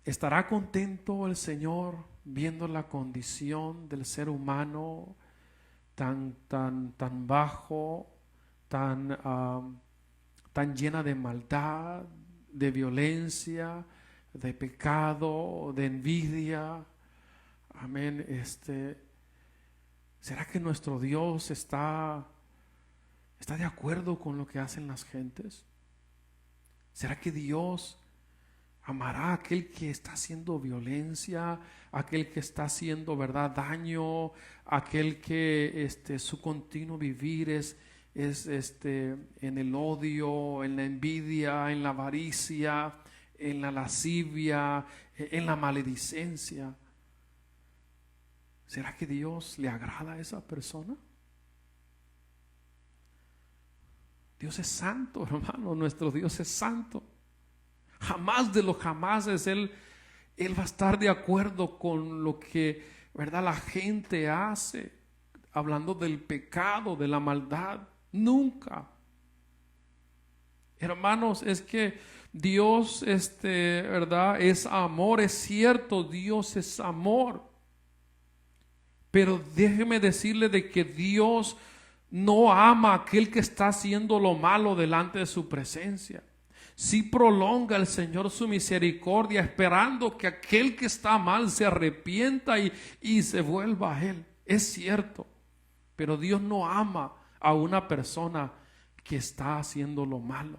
¿estará contento el Señor viendo la condición del ser humano tan bajo, tan llena de maldad, de violencia, de pecado, de envidia? Amén. ¿Será que nuestro Dios está de acuerdo con lo que hacen las gentes? ¿Será que Dios Amará a aquel que está haciendo violencia, aquel que está haciendo, ¿verdad?, daño, aquel que su continuo vivir es en el odio, en la envidia, en la avaricia, en la lascivia, en la maledicencia. ¿Será que Dios le agrada a esa persona? Dios es santo, hermano. Nuestro Dios es santo. Jamás de los jamases Él va a estar de acuerdo con lo que, ¿verdad?, la gente hace, hablando del pecado, de la maldad. Nunca. Hermanos, es que Dios, ¿verdad?, es amor. Es cierto, Dios es amor. Pero déjeme decirle de que Dios no ama a aquel que está haciendo lo malo delante de su presencia. Sí prolonga el Señor su misericordia, esperando que aquel que está mal se arrepienta y se vuelva a Él. Es cierto, pero Dios no ama a una persona que está haciendo lo malo.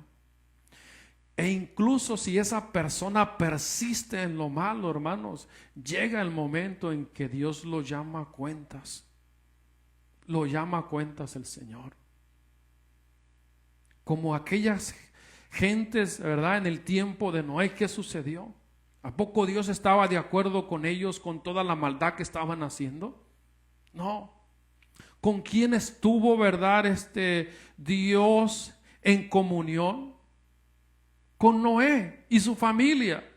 E incluso si esa persona persiste en lo malo, hermanos, llega el momento en que Dios lo llama a cuentas. Lo llama a cuentas el Señor. Como aquellas gentes, ¿verdad?, en el tiempo de Noé, ¿qué sucedió? ¿A poco Dios estaba de acuerdo con ellos, con toda la maldad que estaban haciendo? No. ¿Con quién estuvo, verdad, Dios en comunión? Con Noé y su familia.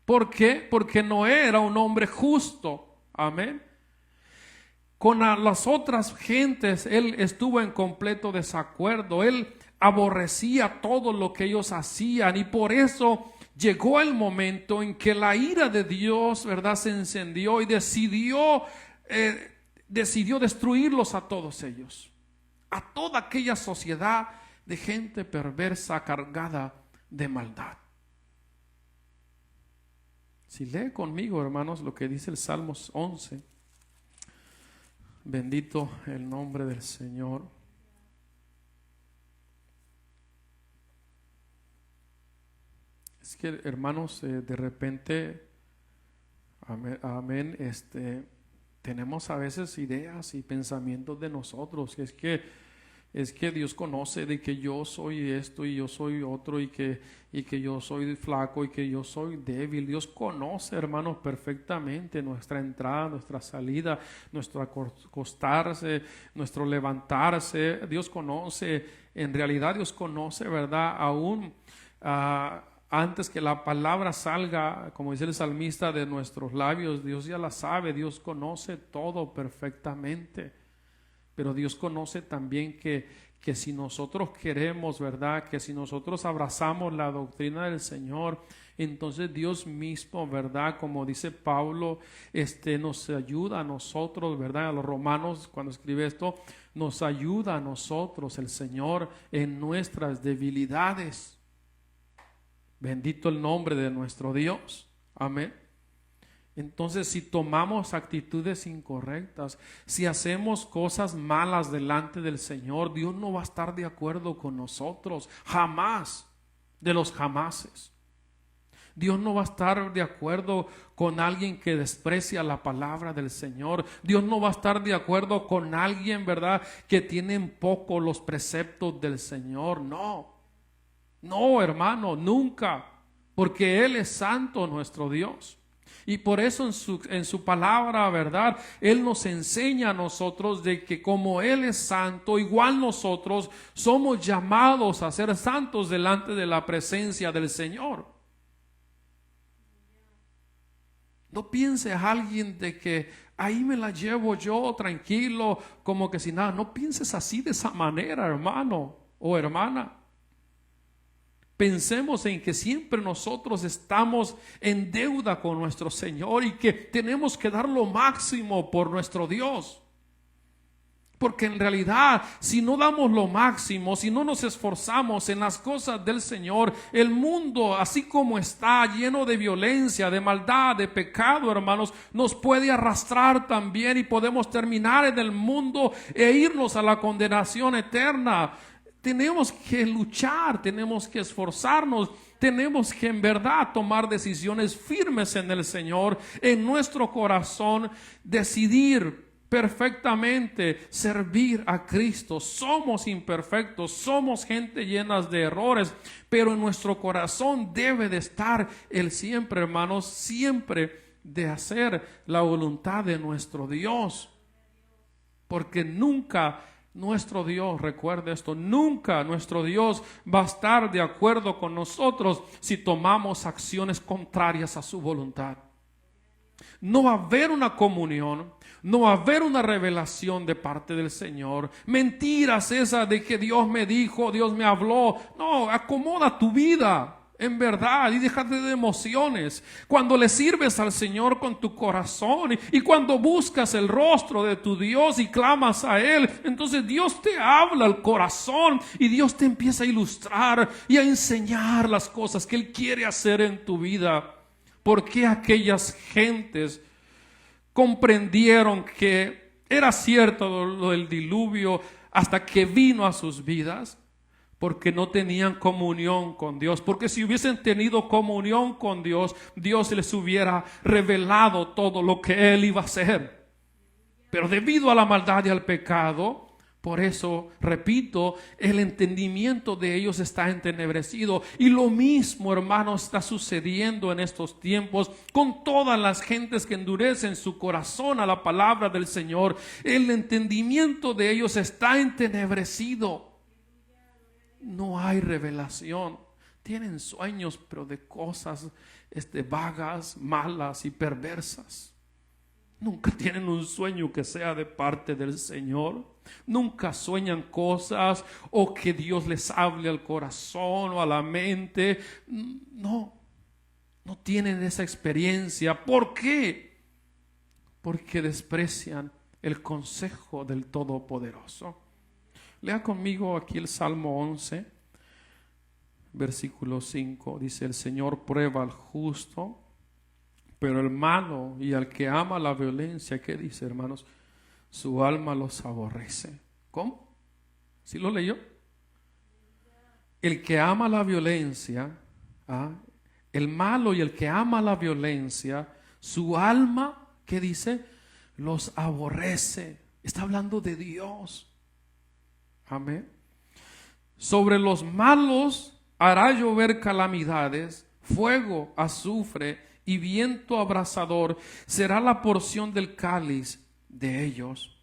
¿Por qué? Porque Noé era un hombre justo. Amén. Con las otras gentes Él estuvo en completo desacuerdo. Él aborrecía todo lo que ellos hacían, y por eso llegó el momento en que la ira de Dios, ¿verdad?, se encendió y decidió destruirlos a todos ellos, a toda aquella sociedad de gente perversa cargada de maldad. Si lee conmigo, hermanos, lo que dice el Salmos 11. Bendito el nombre del Señor. Es que, hermanos, de repente, amén, tenemos a veces ideas y pensamientos de nosotros, que es que Dios conoce de que yo soy esto y yo soy otro, y que yo soy flaco y que yo soy débil. Dios conoce, hermanos, perfectamente nuestra entrada, nuestra salida, nuestro acostarse, nuestro levantarse. Dios conoce, en realidad Dios conoce, ¿verdad?, aún antes que la palabra salga, como dice el salmista, de nuestros labios. Dios ya la sabe, Dios conoce todo perfectamente. Pero Dios conoce también que si nosotros queremos, ¿verdad?, que si nosotros abrazamos la doctrina del Señor, entonces Dios mismo, ¿verdad?, como dice Pablo, nos ayuda a nosotros, ¿verdad?, a los romanos cuando escribe esto, nos ayuda a nosotros el Señor en nuestras debilidades. Bendito el nombre de nuestro Dios. Amén. Entonces, si tomamos actitudes incorrectas, si hacemos cosas malas delante del Señor, Dios no va a estar de acuerdo con nosotros, jamás, de los jamases. Dios no va a estar de acuerdo con alguien que desprecia la palabra del Señor. Dios no va a estar de acuerdo con alguien, ¿verdad?, que tiene en poco los preceptos del Señor. No, hermano, nunca, porque Él es santo, nuestro Dios. Y por eso en su palabra, ¿verdad?, Él nos enseña a nosotros de que como Él es santo, igual nosotros somos llamados a ser santos delante de la presencia del Señor. No piense a alguien de que ahí me la llevo yo tranquilo, como que sin nada. No pienses así, de esa manera, hermano o hermana. Pensemos en que siempre nosotros estamos en deuda con nuestro Señor y que tenemos que dar lo máximo por nuestro Dios. Porque en realidad, si no damos lo máximo, si no nos esforzamos en las cosas del Señor, el mundo, así como está, lleno de violencia, de maldad, de pecado, hermanos, nos puede arrastrar también y podemos terminar en el mundo e irnos a la condenación eterna. tenemos que luchar, tenemos que esforzarnos, tenemos que en verdad tomar decisiones firmes en el Señor, en nuestro corazón, decidir perfectamente servir a Cristo. Somos imperfectos, somos gente llenas de errores, pero en nuestro corazón debe de estar el siempre, hermanos, siempre de hacer la voluntad de nuestro Dios. Porque nunca nuestro Dios, recuerde esto, nunca nuestro Dios va a estar de acuerdo con nosotros si tomamos acciones contrarias a su voluntad. No va a haber una comunión, no va a haber una revelación de parte del Señor. Mentiras esas de que Dios me dijo, Dios me habló. No, acomoda tu vida en verdad y déjate de emociones. Cuando le sirves al Señor con tu corazón y cuando buscas el rostro de tu Dios y clamas a Él, entonces Dios te habla al corazón y Dios te empieza a ilustrar y a enseñar las cosas que Él quiere hacer en tu vida. ¿Por qué aquellas gentes comprendieron que era cierto lo del diluvio hasta que vino a sus vidas? Porque no tenían comunión con Dios. Porque si hubiesen tenido comunión con Dios, Dios les hubiera revelado todo lo que Él iba a hacer. Pero debido a la maldad y al pecado, por eso, repito, el entendimiento de ellos está entenebrecido. Y lo mismo, hermanos, está sucediendo en estos tiempos con todas las gentes que endurecen su corazón a la palabra del Señor. El entendimiento de ellos está entenebrecido. No hay revelación. Tienen sueños, pero de cosas vagas, malas y perversas. Nunca tienen un sueño que sea de parte del Señor. Nunca sueñan cosas o que Dios les hable al corazón o a la mente. No tienen esa experiencia. ¿Por qué? Porque desprecian el consejo del Todopoderoso. Lea conmigo aquí el Salmo 11, versículo 5. Dice: el Señor prueba al justo, pero el malo y al que ama la violencia, ¿qué dice, hermanos? Su alma los aborrece. ¿Cómo? ¿Sí lo leyó? El que ama la violencia, el malo y el que ama la violencia, su alma, ¿qué dice? Los aborrece. Está hablando de Dios. Amén. Sobre los malos hará llover calamidades, fuego, azufre y viento abrasador será la porción del cáliz de ellos.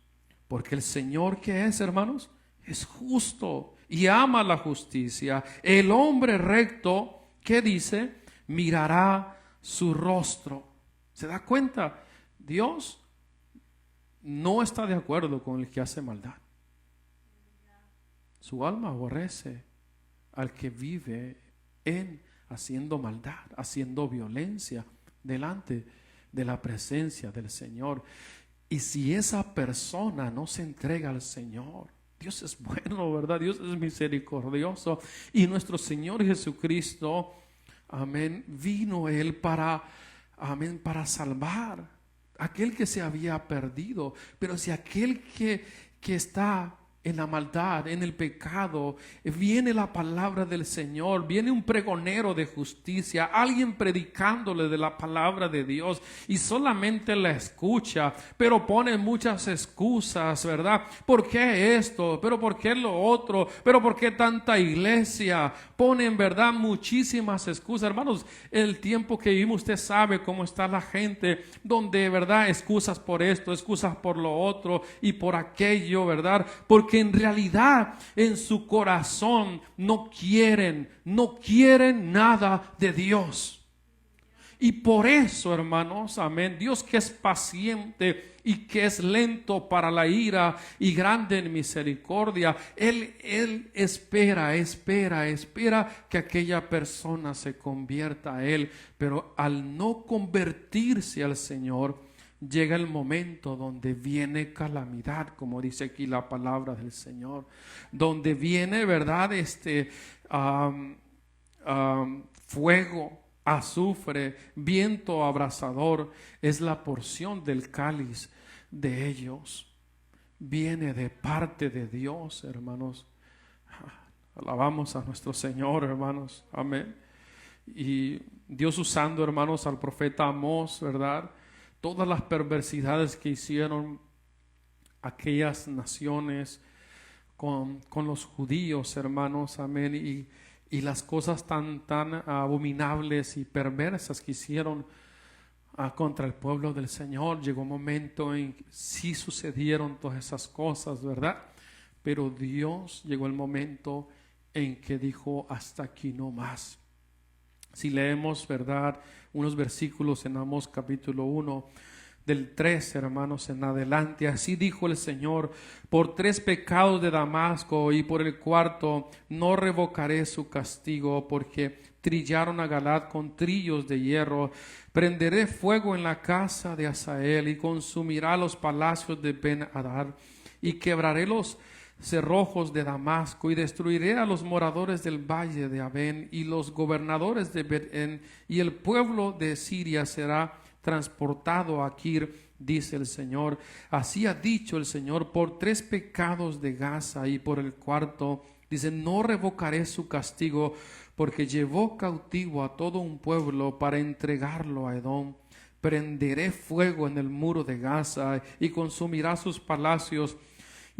Porque el Señor, ¿qué es, hermanos? Es justo y ama la justicia. El hombre recto, ¿qué dice? Mirará su rostro. ¿Se da cuenta? Dios no está de acuerdo con el que hace maldad. Su alma aborrece al que vive haciendo maldad, haciendo violencia delante de la presencia del Señor. Y si esa persona no se entrega al Señor, Dios es bueno, ¿verdad? Dios es misericordioso. Y nuestro Señor Jesucristo, amén, vino Él para salvar a aquel que se había perdido. Pero si aquel que está en la maldad, en el pecado, viene la palabra del Señor, viene un pregonero de justicia, alguien predicándole de la palabra de Dios y solamente la escucha, pero pone muchas excusas, ¿verdad? ¿Por qué esto? ¿Pero por qué lo otro? ¿Pero por qué tanta iglesia? Pone en verdad muchísimas excusas. Hermanos, el tiempo que vivimos, usted sabe cómo está la gente, donde, ¿verdad? Excusas por esto, excusas por lo otro y por aquello, ¿verdad? Porque en realidad en su corazón no quieren nada de Dios. Y por eso, hermanos, amén, Dios, que es paciente y que es lento para la ira y grande en misericordia, Él espera que aquella persona se convierta a Él. Pero al no convertirse al Señor, llega el momento donde viene calamidad, como dice aquí la palabra del Señor, donde viene, ¿verdad? Fuego, azufre, viento abrasador, es la porción del cáliz de ellos. Viene de parte de Dios, hermanos. Alabamos a nuestro Señor, hermanos. Amén. Y Dios usando, hermanos, al profeta Amós, ¿verdad? Todas las perversidades que hicieron aquellas naciones con los judíos, hermanos, amén, y las cosas tan abominables y perversas que hicieron contra el pueblo del Señor. Llegó un momento en que sí sucedieron todas esas cosas, ¿verdad? Pero Dios llegó el momento en que dijo: hasta aquí no más. Si leemos, ¿verdad?, unos versículos en Amós capítulo 1, del 3, hermanos, en adelante: así dijo el Señor, por 3 pecados de Damasco y por el 4 no revocaré su castigo, porque trillaron a Galaad con trillos de hierro. Prenderé fuego en la casa de Hazael y consumirá los palacios de Ben-Hadad, y quebraré los cerrojos de Damasco, y destruiré a los moradores del valle de Abén y los gobernadores de Bet-En, y el pueblo de Siria será transportado a Kir, dice el Señor. Así ha dicho el Señor, por 3 pecados de Gaza y por el 4, dice, no revocaré su castigo, porque llevó cautivo a todo un pueblo para entregarlo a Edom. Prenderé fuego en el muro de Gaza y consumirá sus palacios,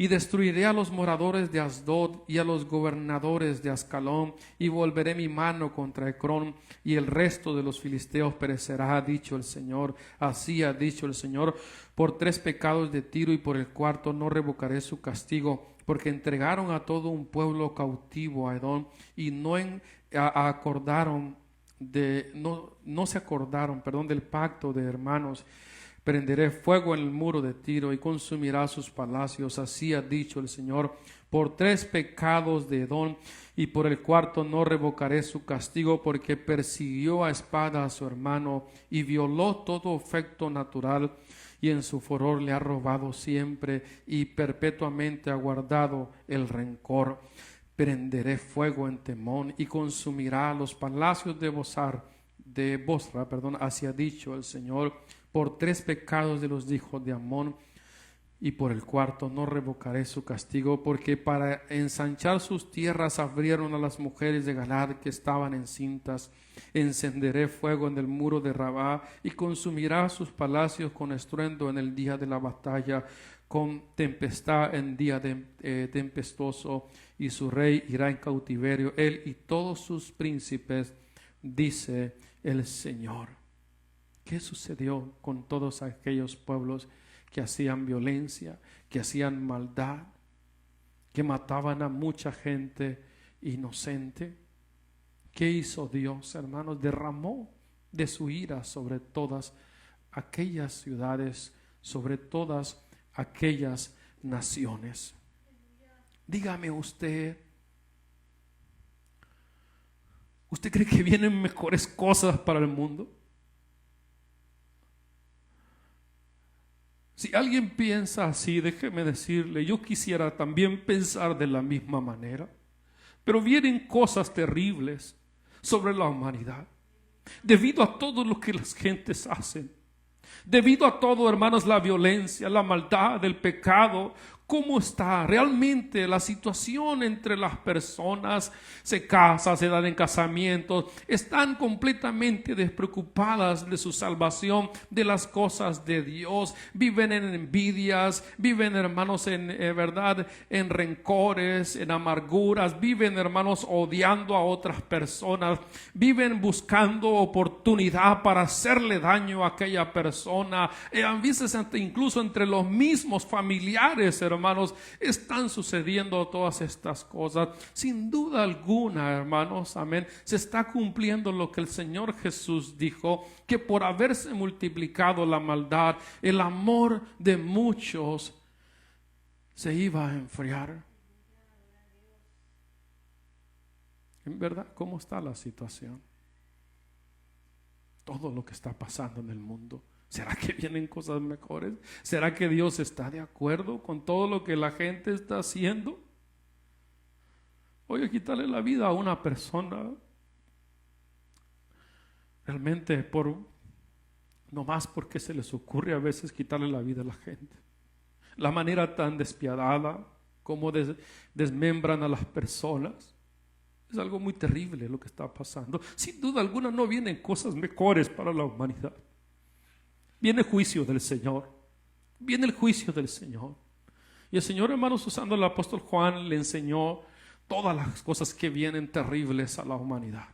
y destruiré a los moradores de Asdod y a los gobernadores de Ascalón, y volveré mi mano contra Ecrón, y el resto de los filisteos perecerá, ha dicho el Señor. Así ha dicho el Señor, por 3 pecados de Tiro y por el 4 no revocaré su castigo, porque entregaron a todo un pueblo cautivo a Edom, y no se acordaron del pacto de hermanos. Prenderé fuego en el muro de Tiro y consumirá sus palacios. Así ha dicho el Señor, por 3 pecados de Edom y por el 4 no revocaré su castigo, porque persiguió a espada a su hermano y violó todo afecto natural, y en su furor le ha robado siempre y perpetuamente ha guardado el rencor. Prenderé fuego en Temón y consumirá los palacios de Bosra, así ha dicho el Señor, por 3 pecados de los hijos de Amón, y por el 4 no revocaré su castigo, porque para ensanchar sus tierras abrieron a las mujeres de Galaad que estaban encintas. Encenderé fuego en el muro de Rabá y consumirá sus palacios con estruendo en el día de la batalla, con tempestad en día tempestuoso, y su rey irá en cautiverio, él y todos sus príncipes, dice el Señor. ¿Qué sucedió con todos aquellos pueblos que hacían violencia, que hacían maldad, que mataban a mucha gente inocente? ¿Qué hizo Dios, hermanos? Derramó de su ira sobre todas aquellas ciudades, sobre todas aquellas naciones. Dígame ¿usted cree que vienen mejores cosas para el mundo? Si alguien piensa así, déjeme decirle, yo quisiera también pensar de la misma manera. Pero vienen cosas terribles sobre la humanidad, debido a todo lo que las gentes hacen, debido a todo, hermanos, la violencia, la maldad, el pecado. ¿Cómo está realmente la situación entre las personas? Se casan, se dan en casamientos, están completamente despreocupadas de su salvación, de las cosas de Dios. Viven en envidias, viven, hermanos, en rencores, en amarguras. Viven, hermanos, odiando a otras personas. Viven buscando oportunidad para hacerle daño a aquella persona. A veces incluso entre los mismos familiares, hermanos, están sucediendo todas estas cosas. Sin duda alguna, hermanos, amén, se está cumpliendo lo que el Señor Jesús dijo, que por haberse multiplicado la maldad, el amor de muchos se iba a enfriar. En verdad, ¿cómo está la situación? Todo lo que está pasando en el mundo. ¿Será que vienen cosas mejores? ¿Será que Dios está de acuerdo con todo lo que la gente está haciendo? Oye, quitarle la vida a una persona, realmente nomás porque se les ocurre a veces quitarle la vida a la gente. La manera tan despiadada como desmembran a las personas. Es algo muy terrible lo que está pasando. Sin duda alguna no vienen cosas mejores para la humanidad. Viene el juicio del Señor. Viene el juicio del Señor. Y el Señor, hermanos, usando al apóstol Juan, le enseñó todas las cosas que vienen terribles a la humanidad.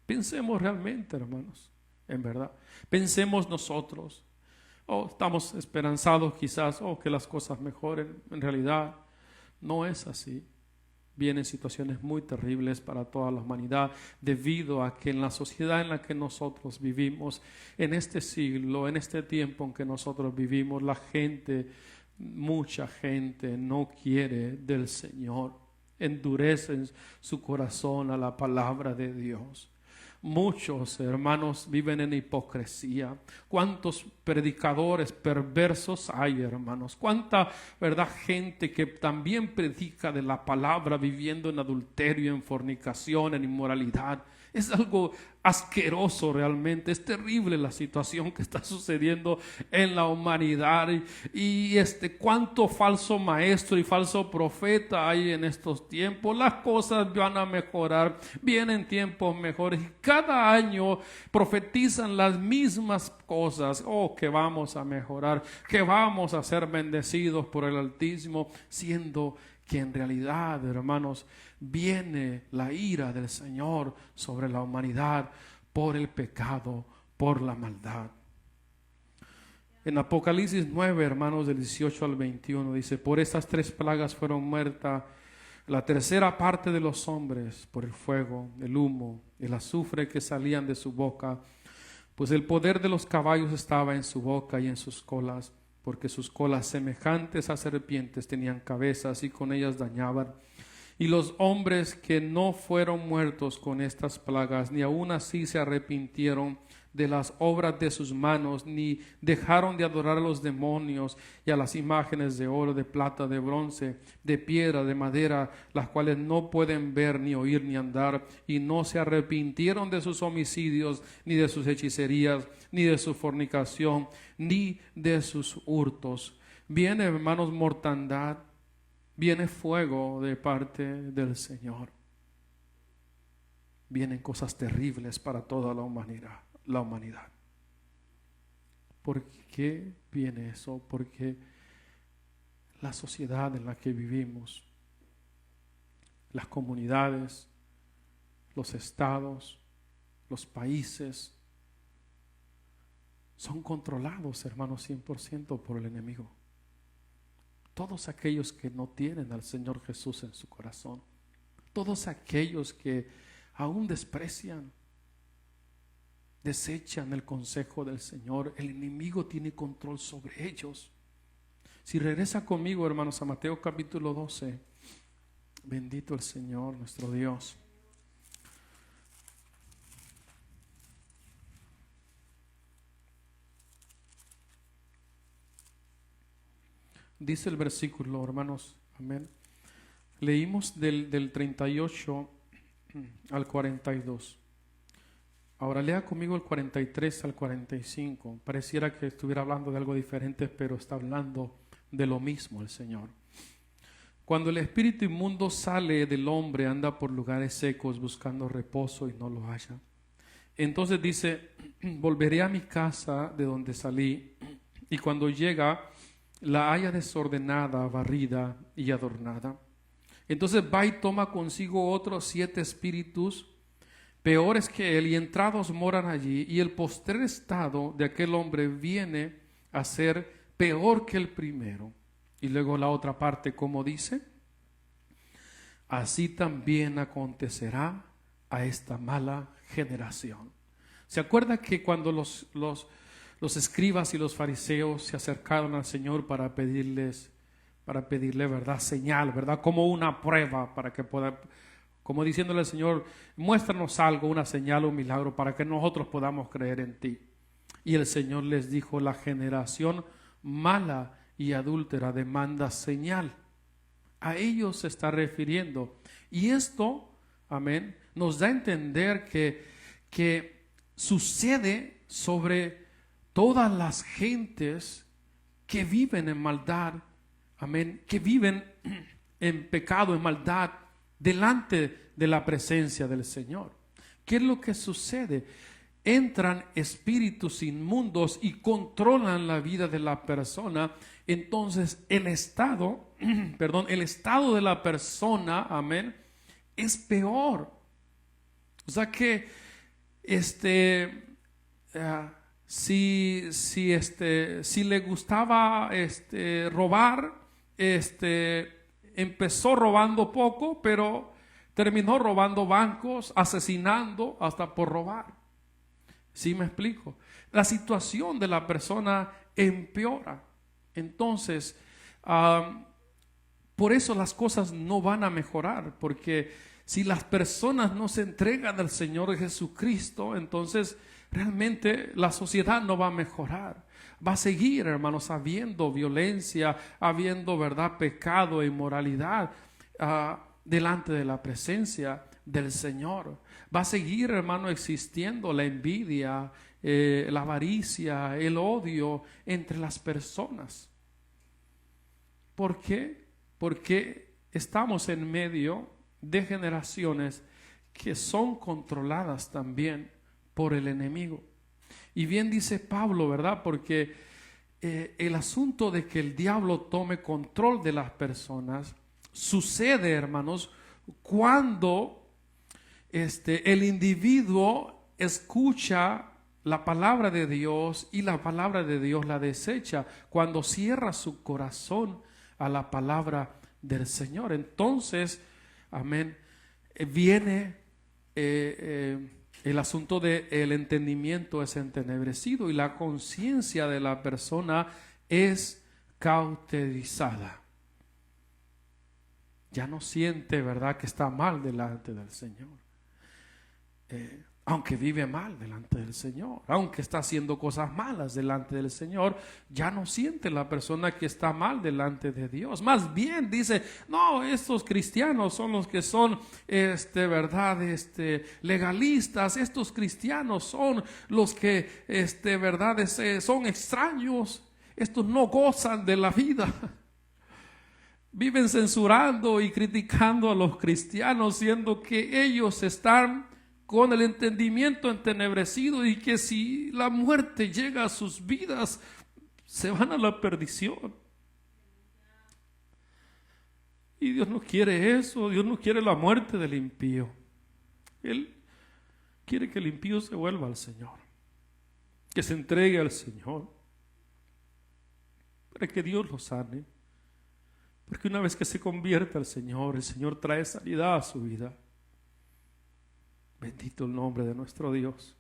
Pensemos realmente, hermanos, en verdad. Pensemos nosotros. Estamos esperanzados quizás, que las cosas mejoren. En realidad, no es así. Vienen situaciones muy terribles para toda la humanidad debido a que en la sociedad en la que nosotros vivimos, en este siglo, en este tiempo en que nosotros vivimos, la gente, mucha gente no quiere del Señor. Endurecen su corazón a la palabra de Dios. Muchos hermanos viven en hipocresía. ¿Cuántos predicadores perversos hay, hermanos? ¿Cuánta, verdad, gente que también predica de la palabra viviendo en adulterio, en fornicación, en inmoralidad? Es algo asqueroso realmente. Es terrible la situación que está sucediendo en la humanidad. Y cuánto falso maestro y falso profeta hay en estos tiempos. Las cosas van a mejorar. Vienen tiempos mejores. Y cada año profetizan las mismas cosas. Que vamos a mejorar. Que vamos a ser bendecidos por el Altísimo. Siendo que en realidad, hermanos, viene la ira del Señor sobre la humanidad por el pecado, por la maldad. En Apocalipsis 9, hermanos, del 18 al 21, dice: por estas 3 plagas fueron muertas la tercera parte de los hombres por el fuego, el humo, el azufre que salían de su boca, pues el poder de los caballos estaba en su boca y en sus colas, porque sus colas semejantes a serpientes tenían cabezas y con ellas dañaban. Y los hombres que no fueron muertos con estas plagas, ni aun así se arrepintieron de las obras de sus manos, ni dejaron de adorar a los demonios y a las imágenes de oro, de plata, de bronce, de piedra, de madera, las cuales no pueden ver, ni oír, ni andar, y no se arrepintieron de sus homicidios, ni de sus hechicerías, ni de su fornicación, ni de sus hurtos. Viene, hermanos, mortandad. Viene fuego de parte del Señor. Vienen cosas terribles para toda la humanidad. ¿Por qué viene eso? Porque la sociedad en la que vivimos, las comunidades, los estados, los países, son controlados, hermanos, 100% por el enemigo. Todos aquellos que no tienen al Señor Jesús en su corazón, todos aquellos que aún desprecian, desechan el consejo del Señor, el enemigo tiene control sobre ellos. Si regresa conmigo, hermanos, a Mateo capítulo 12, bendito el Señor nuestro Dios. Dice el versículo, hermanos, amén. Leímos del 38 al 42. Ahora lea conmigo el 43 al 45. Pareciera que estuviera hablando de algo diferente, pero está hablando de lo mismo el Señor. Cuando el espíritu inmundo sale del hombre, anda por lugares secos buscando reposo y no lo halla. Entonces dice: volveré a mi casa de donde salí, y cuando llega la haya desordenada, barrida y adornada. Entonces va y toma consigo otros 7 espíritus peores que él, y entrados moran allí, y el postrer estado de aquel hombre viene a ser peor que el primero. Y luego la otra parte, como dice: así también acontecerá a esta mala generación. ¿Se acuerda que cuando los escribas y los fariseos se acercaron al Señor para pedirle, verdad, señal, verdad, como una prueba, para que pueda, como diciéndole al Señor: muéstranos algo, una señal, un milagro, para que nosotros podamos creer en ti? Y el Señor les dijo: la generación mala y adúltera demanda señal. A ellos se está refiriendo. Y esto, amén, nos da a entender que sucede sobre todas las gentes que viven en maldad, amén, que viven en pecado, en maldad, delante de la presencia del Señor. ¿Qué es lo que sucede? Entran espíritus inmundos y controlan la vida de la persona. Entonces el estado, el estado de la persona, amén, es peor. O sea que si le gustaba robar, empezó robando poco, pero terminó robando bancos, asesinando hasta por robar. ¿Sí me explico? La situación de la persona empeora. Entonces, por eso las cosas no van a mejorar, porque si las personas no se entregan al Señor Jesucristo, entonces realmente la sociedad no va a mejorar. Va a seguir, hermanos, habiendo violencia, habiendo, ¿verdad?, pecado e inmoralidad delante de la presencia del Señor. Va a seguir, hermano, existiendo la envidia, la avaricia, el odio entre las personas. ¿Por qué? Porque estamos en medio de generaciones que son controladas también por el enemigo. Y bien dice Pablo, ¿verdad? Porque el asunto de que el diablo tome control de las personas sucede, hermanos, cuando el individuo escucha la palabra de Dios y la palabra de Dios la desecha, cuando cierra su corazón a la palabra del Señor. Entonces, amén, viene el asunto del entendimiento es entenebrecido y la conciencia de la persona es cauterizada. Ya no siente, ¿verdad?, que está mal delante del Señor. Aunque vive mal delante del Señor, aunque está haciendo cosas malas delante del Señor, ya no siente la persona que está mal delante de Dios. Más bien dice, no, estos cristianos son los que son, verdad, legalistas. Estos cristianos son los que, verdad, son extraños. Estos no gozan de la vida. Viven censurando y criticando a los cristianos, siendo que ellos están con el entendimiento entenebrecido y que si la muerte llega a sus vidas, se van a la perdición. Y Dios no quiere eso. Dios no quiere la muerte del impío. Él quiere que el impío se vuelva al Señor, que se entregue al Señor, para que Dios lo sane. Porque una vez que se convierte al Señor, el Señor trae sanidad a su vida. Bendito el nombre de nuestro Dios.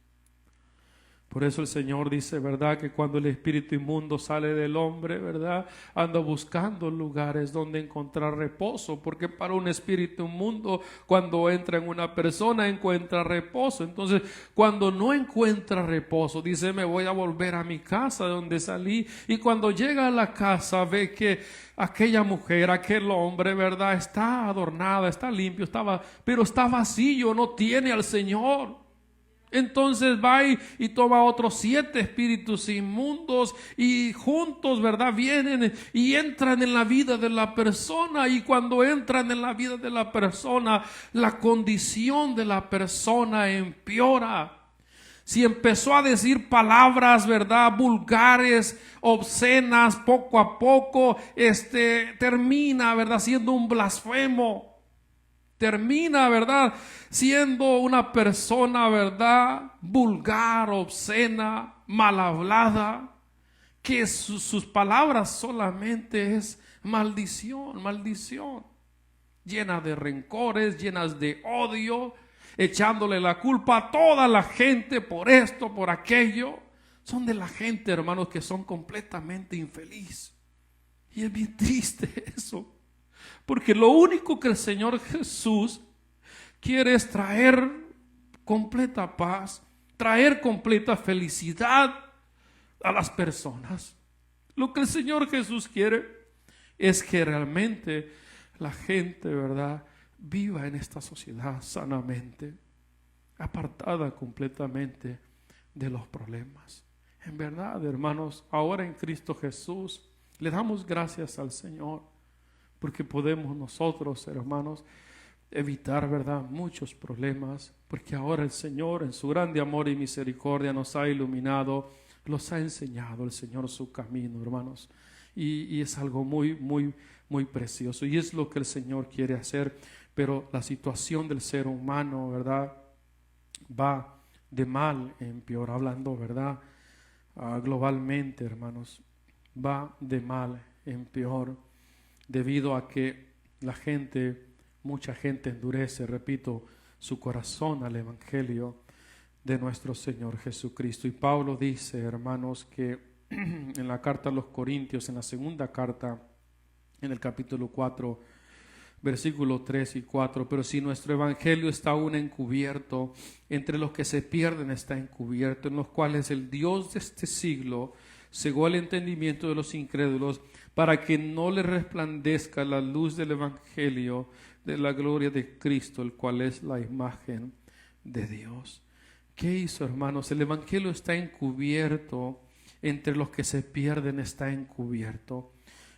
Por eso el Señor dice, ¿verdad?, que cuando el espíritu inmundo sale del hombre, ¿verdad?, anda buscando lugares donde encontrar reposo, porque para un espíritu inmundo, cuando entra en una persona, encuentra reposo. Entonces, cuando no encuentra reposo, dice, me voy a volver a mi casa de donde salí. Y cuando llega a la casa, ve que aquella mujer, aquel hombre, ¿verdad?, está adornada, está limpio, pero está vacío, no tiene al Señor. Entonces va y toma otros 7 espíritus inmundos y juntos, ¿verdad?, vienen y entran en la vida de la persona. Y cuando entran en la vida de la persona, la condición de la persona empeora. Si empezó a decir palabras, ¿verdad?, vulgares, obscenas, poco a poco, termina, ¿verdad?, siendo un blasfemo. Termina, ¿verdad?, siendo una persona, ¿verdad?, vulgar, obscena, mal hablada, que sus palabras solamente es maldición, maldición, llena de rencores, llenas de odio, echándole la culpa a toda la gente por esto, por aquello. Son de la gente, hermanos, que son completamente infeliz. Y es bien triste eso. Porque lo único que el Señor Jesús quiere es traer completa paz, traer completa felicidad a las personas. Lo que el Señor Jesús quiere es que realmente la gente, ¿verdad?, viva en esta sociedad sanamente, apartada completamente de los problemas. En verdad, hermanos, ahora en Cristo Jesús le damos gracias al Señor, porque podemos nosotros, hermanos, evitar, ¿verdad?, muchos problemas, porque ahora el Señor en su grande amor y misericordia nos ha iluminado, los ha enseñado el Señor su camino, hermanos, y es algo muy, muy, muy precioso, y es lo que el Señor quiere hacer. Pero la situación del ser humano, ¿verdad?, va de mal en peor, hablando, ¿verdad?, globalmente, hermanos, va de mal en peor, debido a que mucha gente endurece, repito, su corazón al Evangelio de nuestro Señor Jesucristo. Y Pablo dice, hermanos, que en la carta a los Corintios, en la segunda carta, en el capítulo 4, versículos 3 y 4, pero si nuestro evangelio está aún encubierto, entre los que se pierden está encubierto, en los cuales el Dios de este siglo cegó el entendimiento de los incrédulos, para que no le resplandezca la luz del evangelio de la gloria de Cristo, el cual es la imagen de Dios. ¿Qué hizo, hermanos? El evangelio está encubierto, entre los que se pierden está encubierto,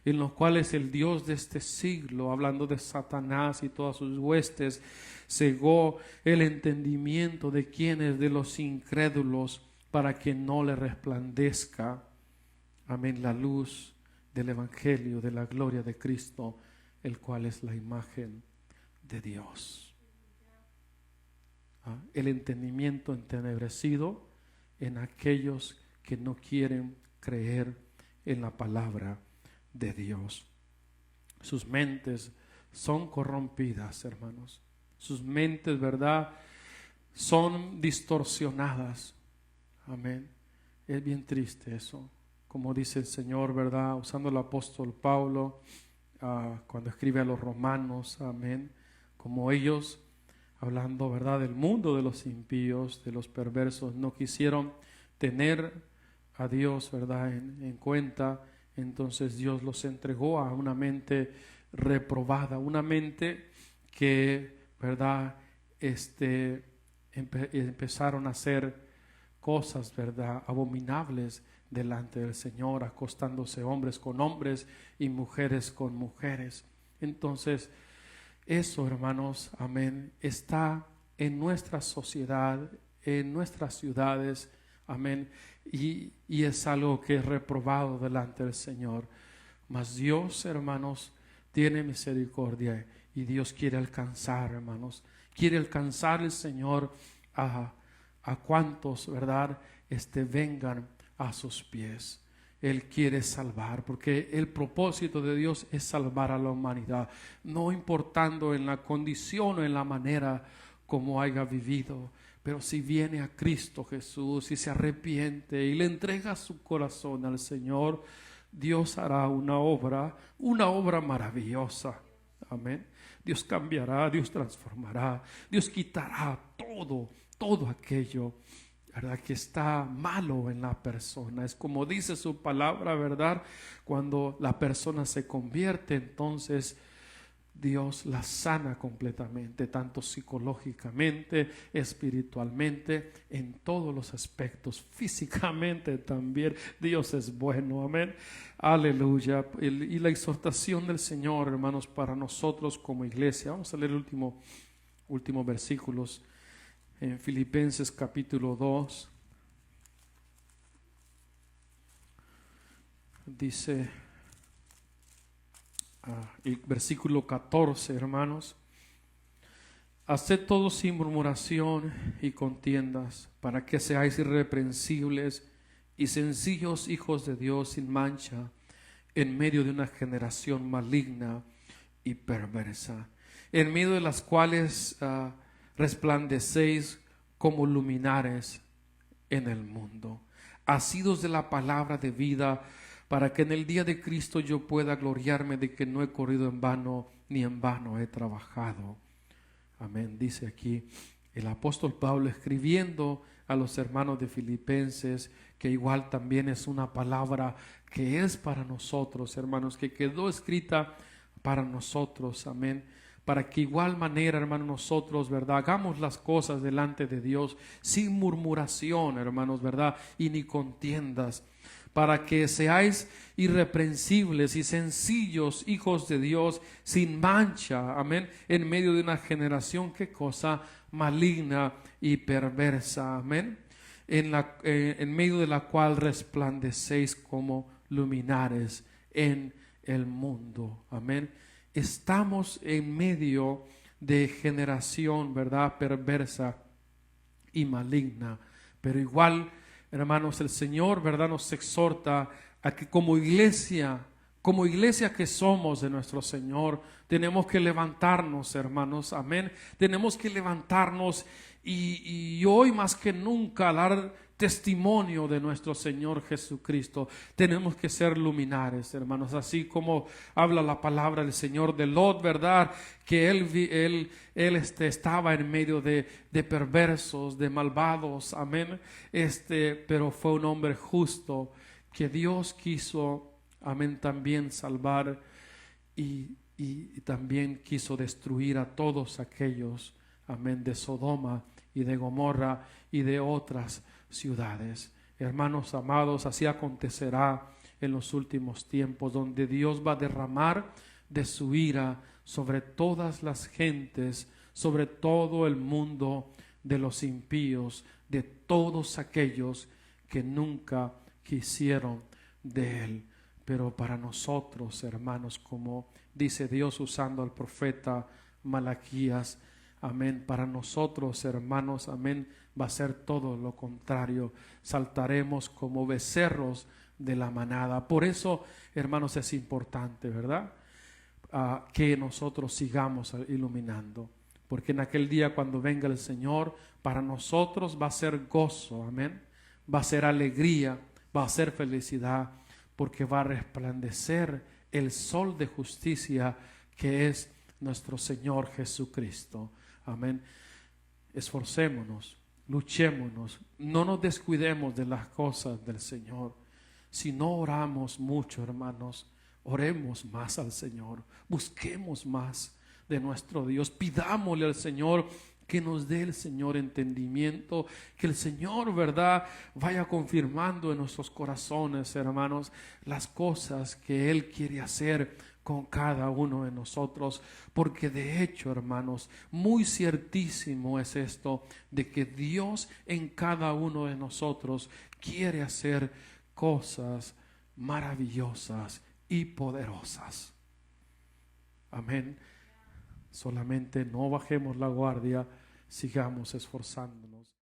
en los cuales el Dios de este siglo, hablando de Satanás y todas sus huestes, cegó el entendimiento de quienes, de los incrédulos, para que no le resplandezca, amén, la luz del evangelio de la gloria de Cristo, el cual es la imagen de Dios. El entendimiento entenebrecido en aquellos que no quieren creer en la palabra de Dios. Sus mentes son corrompidas, hermanos. Sus mentes, ¿verdad?, son distorsionadas. Amén. Es bien triste eso. Como dice el Señor, ¿verdad?, usando el apóstol Pablo cuando escribe a los romanos. Amén. Como ellos, hablando, ¿verdad?, del mundo de los impíos, de los perversos, no quisieron tener a Dios, ¿verdad?, en cuenta. Entonces Dios los entregó a una mente reprobada, una mente que, ¿verdad?, empezaron a hacer cosas, ¿verdad?, abominables delante del Señor, acostándose hombres con hombres y mujeres con mujeres. Entonces, eso, hermanos, amén, está en nuestra sociedad, en nuestras ciudades, amén, y es algo que es reprobado delante del Señor. Mas Dios, hermanos, tiene misericordia y Dios quiere alcanzar, hermanos, quiere alcanzar el Señor a cuantos, ¿verdad?, vengan a sus pies. Él quiere salvar, porque el propósito de Dios es salvar a la humanidad, no importando en la condición o en la manera como haya vivido. Pero si viene a Cristo Jesús y se arrepiente y le entrega su corazón al Señor, Dios hará una obra maravillosa. Amén. Dios cambiará, Dios transformará, Dios quitará todo aquello, ¿verdad?, que está malo en la persona. Es como dice su palabra, ¿verdad? Cuando la persona se convierte, entonces Dios la sana completamente, tanto psicológicamente, espiritualmente, en todos los aspectos, físicamente también. Dios es bueno, amén, aleluya. Y la exhortación del Señor, hermanos, para nosotros como iglesia, vamos a leer el último versículos en Filipenses capítulo 2, dice el versículo 14, hermanos: haced todo sin murmuración y contiendas, para que seáis irreprensibles y sencillos hijos de Dios sin mancha, en medio de una generación maligna y perversa, en medio de las cuales resplandecéis como luminares en el mundo, asidos de la palabra de vida, para que en el día de Cristo yo pueda gloriarme de que no he corrido en vano, ni en vano he trabajado. Amén. Dice aquí el apóstol Pablo, escribiendo a los hermanos de Filipenses, que igual también es una palabra que es para nosotros, hermanos, que quedó escrita para nosotros. Amén. Para que igual manera, hermanos, nosotros, ¿verdad?, hagamos las cosas delante de Dios sin murmuración, hermanos, ¿verdad?, y ni contiendas, para que seáis irreprensibles y sencillos hijos de Dios, sin mancha, amén, en medio de una generación, ¿qué cosa? Maligna y perversa, amén, en medio de la cual resplandecéis como luminares en el mundo, amén. Estamos en medio de generación, ¿verdad?, perversa y maligna, pero igual, hermanos, el Señor, ¿verdad?, nos exhorta a que como iglesia que somos de nuestro Señor, tenemos que levantarnos, hermanos, amén. Tenemos que levantarnos y hoy más que nunca dar testimonio de nuestro Señor Jesucristo. Tenemos que ser luminares, hermanos, así como habla la palabra del Señor de Lot, ¿verdad? Que él estaba en medio de perversos, de malvados, amén. Pero fue un hombre justo que Dios quiso, amén, también salvar y también quiso destruir a todos aquellos, amén, de Sodoma y de Gomorra y de otras ciudades. Hermanos amados, así acontecerá en los últimos tiempos, donde Dios va a derramar de su ira sobre todas las gentes, sobre todo el mundo de los impíos, de todos aquellos que nunca quisieron de Él. Pero para nosotros, hermanos, como dice Dios usando al profeta Malaquías, amén, para nosotros, hermanos, amén, va a ser todo lo contrario. Saltaremos como becerros de la manada. Por eso, hermanos, es importante, ¿verdad?, que nosotros sigamos iluminando. Porque en aquel día cuando venga el Señor, para nosotros va a ser gozo, amén. Va a ser alegría, va a ser felicidad, porque va a resplandecer el sol de justicia que es nuestro Señor Jesucristo. Amén. Esforcémonos, luchémonos, no nos descuidemos de las cosas del Señor. Si no oramos mucho, hermanos, oremos más al Señor, busquemos más de nuestro Dios, pidámosle al Señor que nos dé el Señor entendimiento, que el Señor, ¿verdad?, vaya confirmando en nuestros corazones, hermanos, las cosas que Él quiere hacer con cada uno de nosotros, porque de hecho, hermanos, muy ciertísimo es esto, de que Dios en cada uno de nosotros quiere hacer cosas maravillosas y poderosas. Amén. Solamente no bajemos la guardia, sigamos esforzándonos.